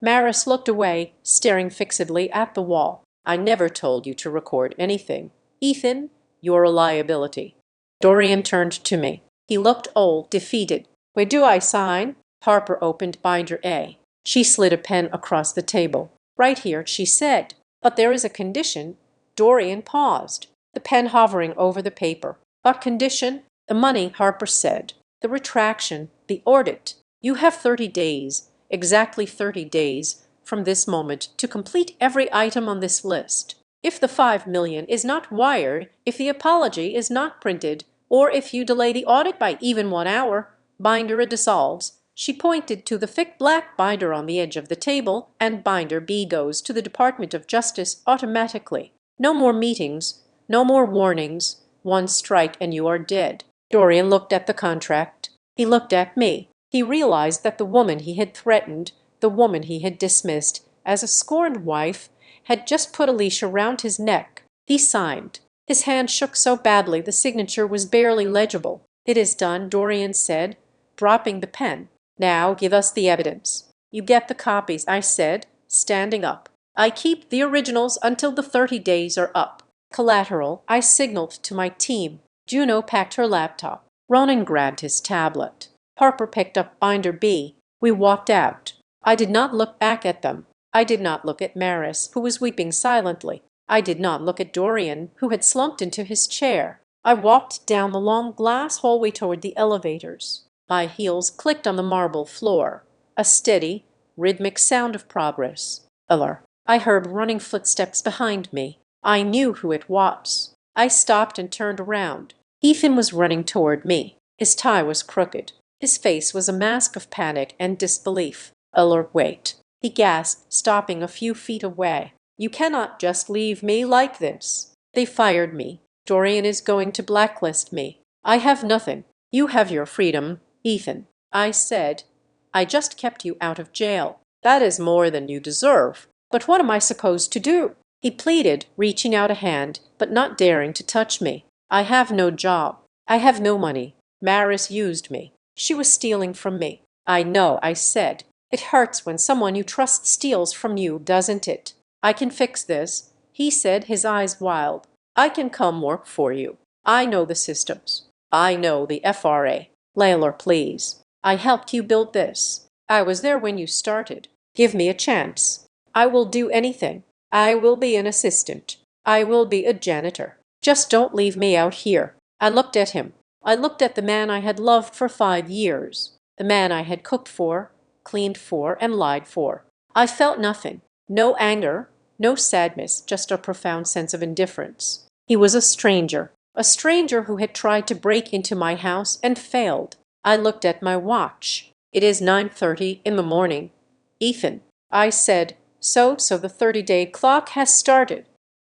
Maris looked away, staring fixedly at the wall. "I never told you to record anything. Ethan, you're a liability." Dorian turned to me. He looked old, defeated. "Where do I sign?" Harper opened binder A. She slid a pen across the table. "Right here," she said. "But there is a condition." Dorian paused, the pen hovering over the paper. "What condition?" "The money," Harper said. "The retraction, the audit. You have 30 days, exactly 30 days, from this moment to complete every item on this list. If the 5 million is not wired, if the apology is not printed, or if you delay the audit by even 1 hour, binder A dissolves." She pointed to the thick black binder on the edge of the table, "and binder B goes to the Department of Justice automatically. No more meetings, no more warnings. 1 strike and you are dead." Dorian looked at the contract. He looked at me. He realized that the woman he had threatened, the woman he had dismissed as a scorned wife, had just put a leash around his neck. He signed. His hand shook so badly the signature was barely legible. "It is done," Dorian said, dropping the pen. "Now give us the evidence." "You get the copies," I said, standing up. "I keep the originals until the 30 days are up." "Collateral," I signaled to my team. Juno packed her laptop. Ronan grabbed his tablet. Harper picked up binder B. We walked out. I did not look back at them. I did not look at Maris, who was weeping silently. I did not look at Dorian, who had slumped into his chair. I walked down the long glass hallway toward the elevators. My heels clicked on the marble floor. A steady, rhythmic sound of progress. I heard running footsteps behind me. I knew who it was. I stopped and turned around. Ethan was running toward me. His tie was crooked. His face was a mask of panic and disbelief. "Wait," he gasped, stopping a few feet away. "You cannot just leave me like this. They fired me. Dorian is going to blacklist me. I have nothing. You have your freedom, Ethan." I said, "I just kept you out of jail. That is more than you deserve. But what am I supposed to do?" He pleaded, reaching out a hand, but not daring to touch me. "I have no job. I have no money. Maris used me. She was stealing from me." "I know," I said. "It hurts when someone you trust steals from you, doesn't it?" "I can fix this," he said, his eyes wild. "I can come work for you. I know the systems. I know the FRA. Layla, please. I helped you build this. I was there when you started. Give me a chance. I will do anything. I will be an assistant. I will be a janitor. Just don't leave me out here." I looked at him. I looked at the man I had loved for 5 years. The man I had cooked for, cleaned for, and lied for. I felt nothing. No anger, no sadness, just a profound sense of indifference. He was a stranger who had tried to break into my house and failed. I looked at my watch. "It is 9:30 in the morning." "Ethan," I said, so the 30-day clock has started."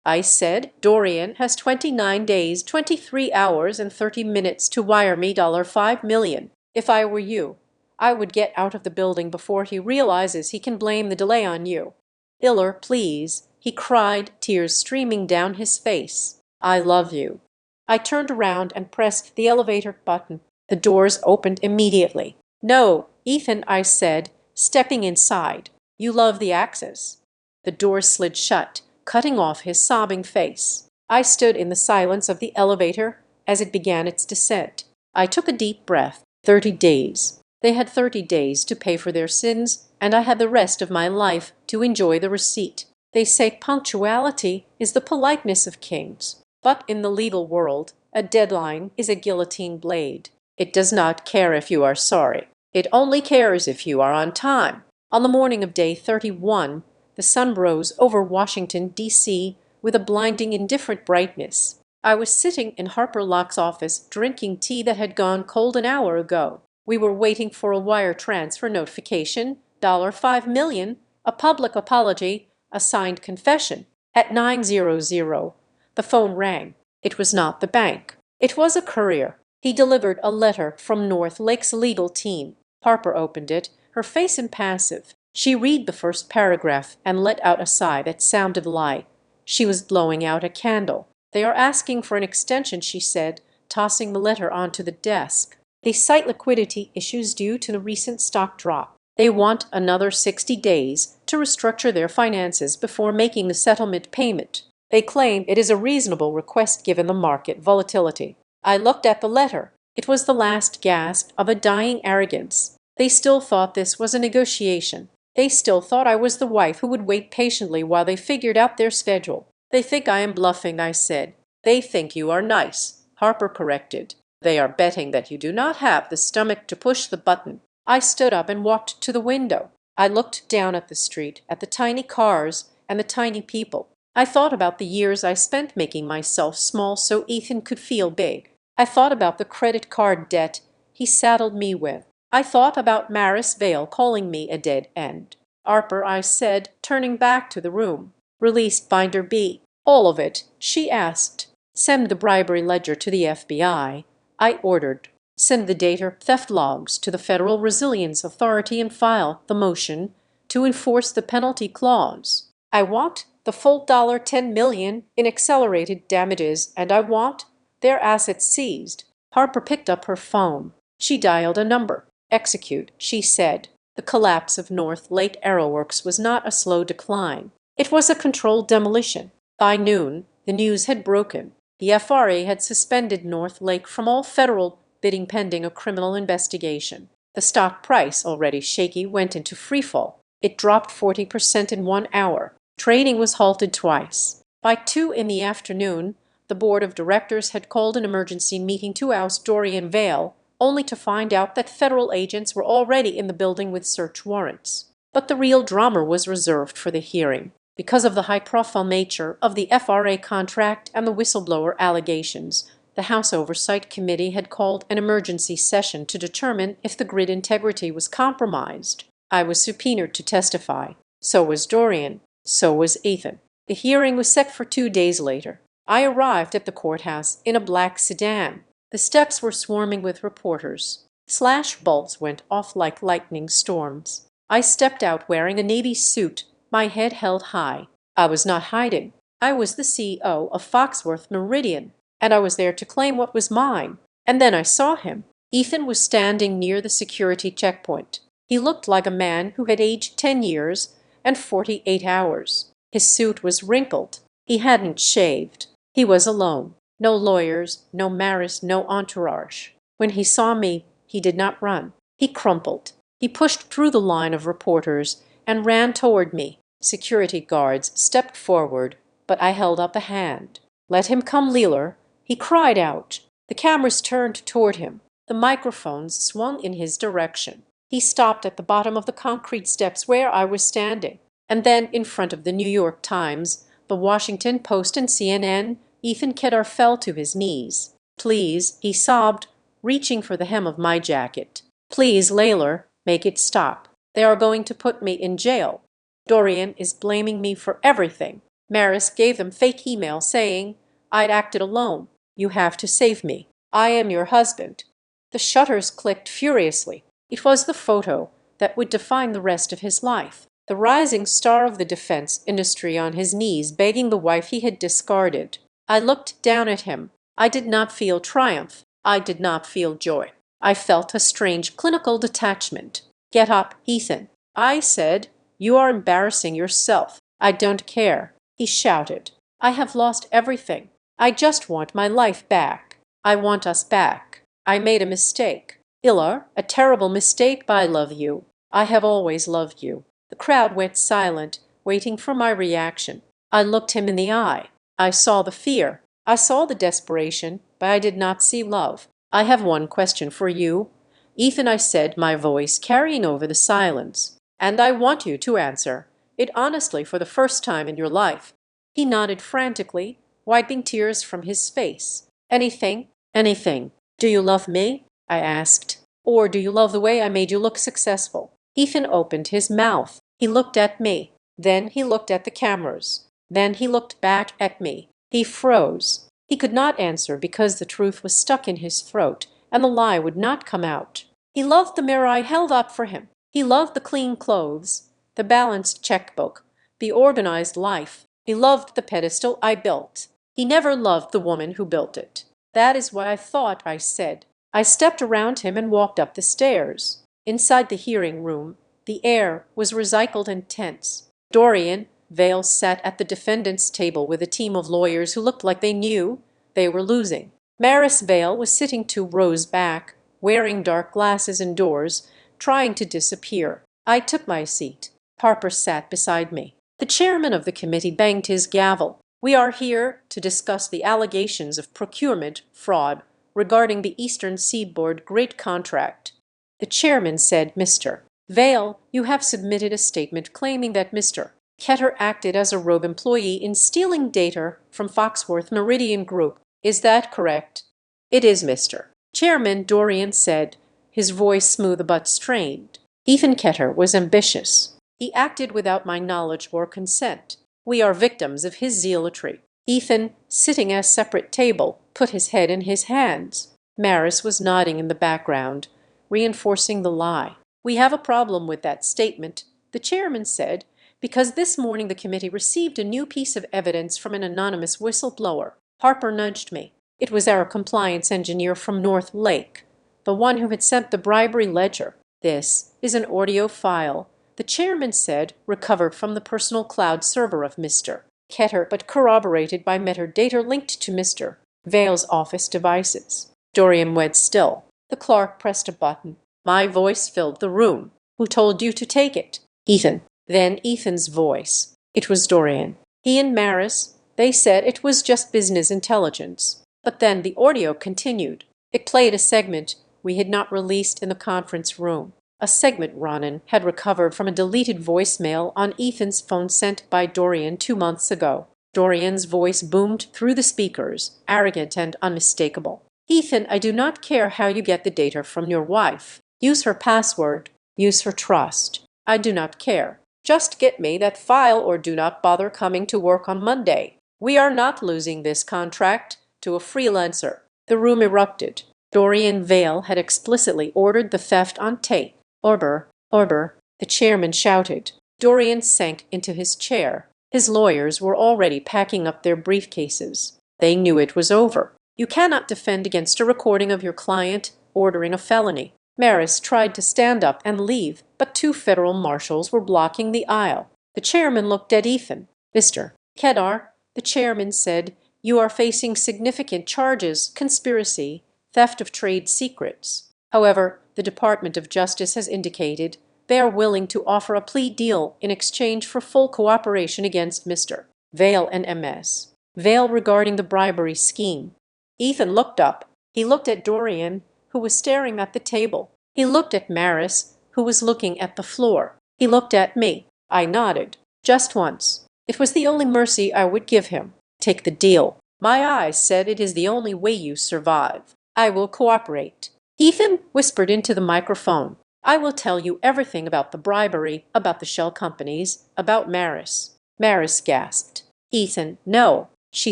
I said. Dorian has 29 days, 23 hours, and 30 minutes to wire me $5 million. If I were you, I would get out of the building before he realizes he can blame the delay on you. Iller, please, he cried, tears streaming down his face. I love you. I turned around and pressed the elevator button. The doors opened immediately. No, Ethan, I said, stepping inside. You love the Axis. The door slid shut, cutting off his sobbing face. I stood in the silence of the elevator as it began its descent. I took a deep breath. 30 days. They had 30 days to pay for their sins, and I had the rest of my life to enjoy the receipt. They say punctuality is the politeness of kings. But in the legal world, a deadline is a guillotine blade. It does not care if you are sorry. It only cares if you are on time. On the morning of day 31, the sun rose over Washington, D.C. with a blinding indifferent brightness. I was sitting in Harper Locke's office drinking tea that had gone cold an hour ago. We were waiting for a wire transfer notification, $5 million, a public apology, a signed confession. At 9:00, the phone rang. It was not the bank. It was a courier. He delivered a letter from North Lake's legal team. Harper opened it, her face impassive. She read the first paragraph and let out a sigh that sounded lie. She was blowing out a candle. They are asking for an extension, she said, tossing the letter onto the desk. They cite liquidity issues due to the recent stock drop. They want another 60 days to restructure their finances before making the settlement payment. They claim it is a reasonable request given the market volatility. I looked at the letter. It was the last gasp of a dying arrogance. They still thought this was a negotiation. They still thought I was the wife who would wait patiently while they figured out their schedule. They think I am bluffing, I said. They think you are nice, Harper corrected. They are betting that you do not have the stomach to push the button. I stood up and walked to the window. I looked down at the street, at the tiny cars and the tiny people. I thought about the years I spent making myself small so Ethan could feel big. I thought about the credit card debt he saddled me with. I thought about Maris Vale calling me a dead end. Harper, I said, turning back to the room. Released binder B. All of it, she asked. Send the bribery ledger to the FBI. I ordered. Send the data theft logs to the Federal Resilience Authority and file the motion to enforce the penalty clause. I want the full $10 million in accelerated damages, and I want their assets seized. Harper picked up her phone. She dialed a number. Execute, she said. The collapse of North Lake Aeroworks was not a slow decline. It was a controlled demolition. By noon, the news had broken. The FRA had suspended North Lake from all federal bidding pending a criminal investigation. The stock price, already shaky, went into freefall. It dropped 40% in 1 hour. Trading was halted twice. By 2 in the afternoon, the board of directors had called an emergency meeting to oust Dorian Vale, only to find out that federal agents were already in the building with search warrants. But the real drama was reserved for the hearing. Because of the high-profile nature of the FRA contract and the whistleblower allegations, the House Oversight Committee had called an emergency session to determine if the grid integrity was compromised. I was subpoenaed to testify. So was Dorian. So was Ethan. The hearing was set for 2 days later. I arrived at the courthouse in a black sedan. The steps were swarming with reporters. Flash bulbs went off like lightning storms. I stepped out wearing a navy suit, my head held high. I was not hiding. I was the CEO of Foxworth Meridian, and I was there to claim what was mine. And then I saw him. Ethan was standing near the security checkpoint. He looked like a man who had aged 10 years and 48 hours. His suit was wrinkled. He hadn't shaved. He was alone. No lawyers, no Maris, no entourage. When he saw me, he did not run. He crumpled. He pushed through the line of reporters and ran toward me. Security guards stepped forward, but I held up a hand. Let him come, Leeler. He cried out. The cameras turned toward him. The microphones swung in his direction. He stopped at the bottom of the concrete steps where I was standing. And then, in front of the New York Times, the Washington Post, and CNN, Ethan Kedar fell to his knees. Please, he sobbed, reaching for the hem of my jacket. Please, Layler, make it stop. They are going to put me in jail. Dorian is blaming me for everything. Maris gave them fake email saying, "I'd acted alone. You have to save me. I am your husband." The shutters clicked furiously. It was the photo that would define the rest of his life. The rising star of the defense industry on his knees begging the wife he had discarded. I looked down at him. I did not feel triumph. I did not feel joy. I felt a strange clinical detachment. "Get up, Ethan," I said. "You are embarrassing yourself." "I don't care," he shouted. "I have lost everything. I just want my life back. I want us back. I made a mistake. Illa, a terrible mistake, but I love you. I have always loved you." The crowd went silent, waiting for my reaction. I looked him in the eye. I saw the fear. I saw the desperation, but I did not see love. "I have one question for you, Ethan," I said, my voice carrying over the silence. "And I want you to answer it honestly for the first time in your life." He nodded frantically, wiping tears from his face. "Anything, anything. Do you love me?" I asked. "Or do you love the way I made you look successful?" Ethan opened his mouth. He looked at me. Then he looked at the cameras. Then he looked back at me. He froze. He could not answer because the truth was stuck in his throat and the lie would not come out. He loved the mirror I held up for him. He loved the clean clothes, the balanced checkbook, the organized life. He loved the pedestal I built. He never loved the woman who built it. "That is what I thought," I said. I stepped around him and walked up the stairs. Inside the hearing room, the air was recycled and tense. Dorian Vale sat at the defendant's table with a team of lawyers who looked like they knew they were losing. Maris Vale was sitting 2 rows back, wearing dark glasses indoors, trying to disappear. I took my seat. Harper sat beside me. The chairman of the committee banged his gavel. "We are here to discuss the allegations of procurement fraud regarding the Eastern Seaboard Great Contract." The chairman said, "Mr. Vale, you have submitted a statement claiming that Mr. Ketter acted as a rogue employee in stealing data from Foxworth Meridian Group. Is that correct?" "It is, Mr. Chairman," Dorian said, his voice smooth but strained. "Ethan Ketter was ambitious. He acted without my knowledge or consent. We are victims of his zealotry." Ethan, sitting at a separate table, put his head in his hands. Maris was nodding in the background, reinforcing the lie. "We have a problem with that statement," the chairman said, "because this morning the committee received a new piece of evidence from an anonymous whistleblower." Harper nudged me. It was our compliance engineer from North Lake, the one who had sent the bribery ledger. "This is an audio file," the chairman said, "recovered from the personal cloud server of Mr. Ketter, but corroborated by metadata linked to Mr. Vale's office devices." Dorian went still. The clerk pressed a button. My voice filled the room. "Who told you to take it?" "Ethan." Then Ethan's voice. It was Dorian. "He and Maris, they said it was just business intelligence." But then the audio continued. It played a segment we had not released in the conference room. A segment Ronan had recovered from a deleted voicemail on Ethan's phone sent by Dorian 2 months ago. Dorian's voice boomed through the speakers, arrogant and unmistakable. "Ethan, I do not care how you get the data from your wife. Use her password. Use her trust. I do not care. Just get me that file or do not bother coming to work on Monday. We are not losing this contract to a freelancer." The room erupted. Dorian Vale had explicitly ordered the theft on tape. "Order, order," the chairman shouted. Dorian sank into his chair. His lawyers were already packing up their briefcases. They knew it was over. "You cannot defend against a recording of your client ordering a felony." Maris tried to stand up and leave, but 2 federal marshals were blocking the aisle. The chairman looked at Ethan. "Mr. Kedar," the chairman said, "you are facing significant charges, conspiracy, theft of trade secrets. However, the Department of Justice has indicated they are willing to offer a plea deal in exchange for full cooperation against Mr. Vale and MS. Vale regarding the bribery scheme." Ethan looked up. He looked at Dorian, who was staring at the table. He looked at Maris, who was looking at the floor. He looked at me. I nodded. Just once. It was the only mercy I would give him. "Take the deal." My eyes said, "It is the only way you survive. I will cooperate." Ethan whispered into the microphone. "I will tell you everything about the bribery, about the shell companies, about Maris." Maris gasped. Ethan, no. She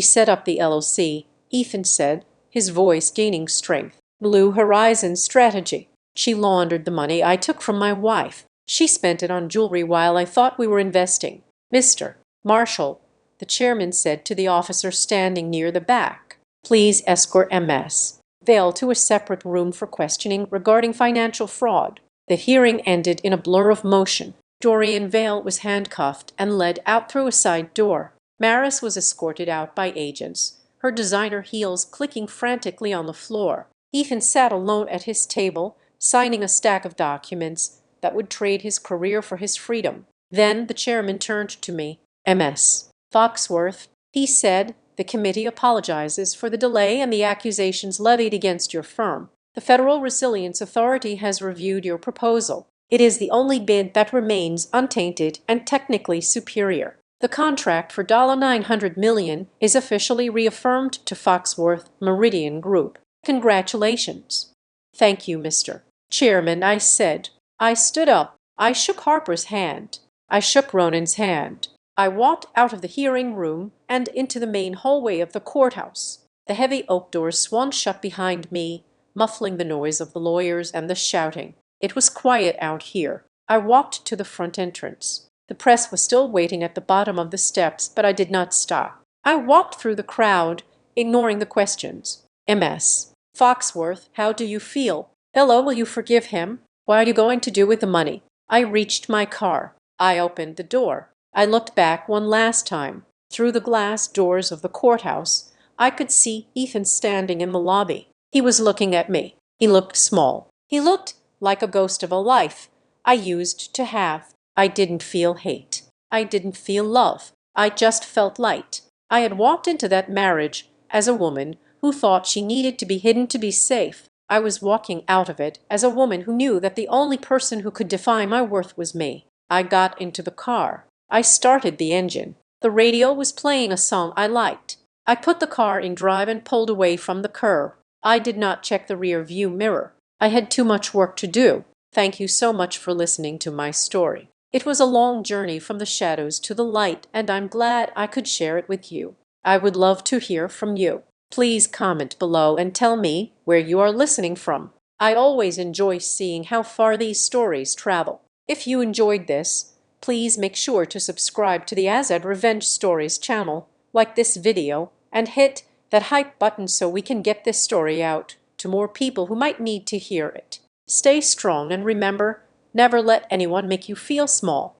set up the LLC, Ethan said, his voice gaining strength. Blue Horizon strategy. She laundered the money I took from my wife. She spent it on jewelry while I thought we were investing. Mr. Marshall, the chairman said to the officer standing near the back, please escort Ms. Vale to a separate room for questioning regarding financial fraud. The hearing ended in a blur of motion. Dorian Vale was handcuffed and led out through a side door. Maris was escorted out by agents, her designer heels clicking frantically on the floor. Ethan sat alone at his table, signing a stack of documents that would trade his career for his freedom. Then the chairman turned to me. Ms. Foxworth, he said, the committee apologizes for the delay and the accusations levied against your firm. The Federal Resilience Authority has reviewed your proposal. It is the only bid that remains untainted and technically superior. The contract for $900 million is officially reaffirmed to Foxworth Meridian Group. Congratulations. Thank you, Mr. Chairman, I said. I stood up. I shook Harper's hand. I shook Ronan's hand. I walked out of the hearing room and into the main hallway of the courthouse. The heavy oak doors swung shut behind me, muffling the noise of the lawyers and the shouting. It was quiet out here. I walked to the front entrance. The press was still waiting at the bottom of the steps, but I did not stop. I walked through the crowd, ignoring the questions. Ms. Foxworth, how do you feel? Hello, will you forgive him? What are you going to do with the money? I reached my car. I opened the door. I looked back one last time. Through the glass doors of the courthouse, I could see Ethan standing in the lobby. He was looking at me. He looked small. He looked like a ghost of a life I used to have. I didn't feel hate. I didn't feel love. I just felt light. I had walked into that marriage as a woman who thought she needed to be hidden to be safe. I was walking out of it as a woman who knew that the only person who could define my worth was me. I got into the car. I started the engine. The radio was playing a song I liked. I put the car in drive and pulled away from the curb. I did not check the rear view mirror. I had too much work to do. Thank you so much for listening to my story. It was a long journey from the shadows to the light, and I'm glad I could share it with you. I would love to hear from you. Please comment below and tell me where you are listening from. I always enjoy seeing how far these stories travel. If you enjoyed this, please make sure to subscribe to the Azad Revenge Stories channel, like this video, and hit that hype button so we can get this story out to more people who might need to hear it. Stay strong and remember, never let anyone make you feel small.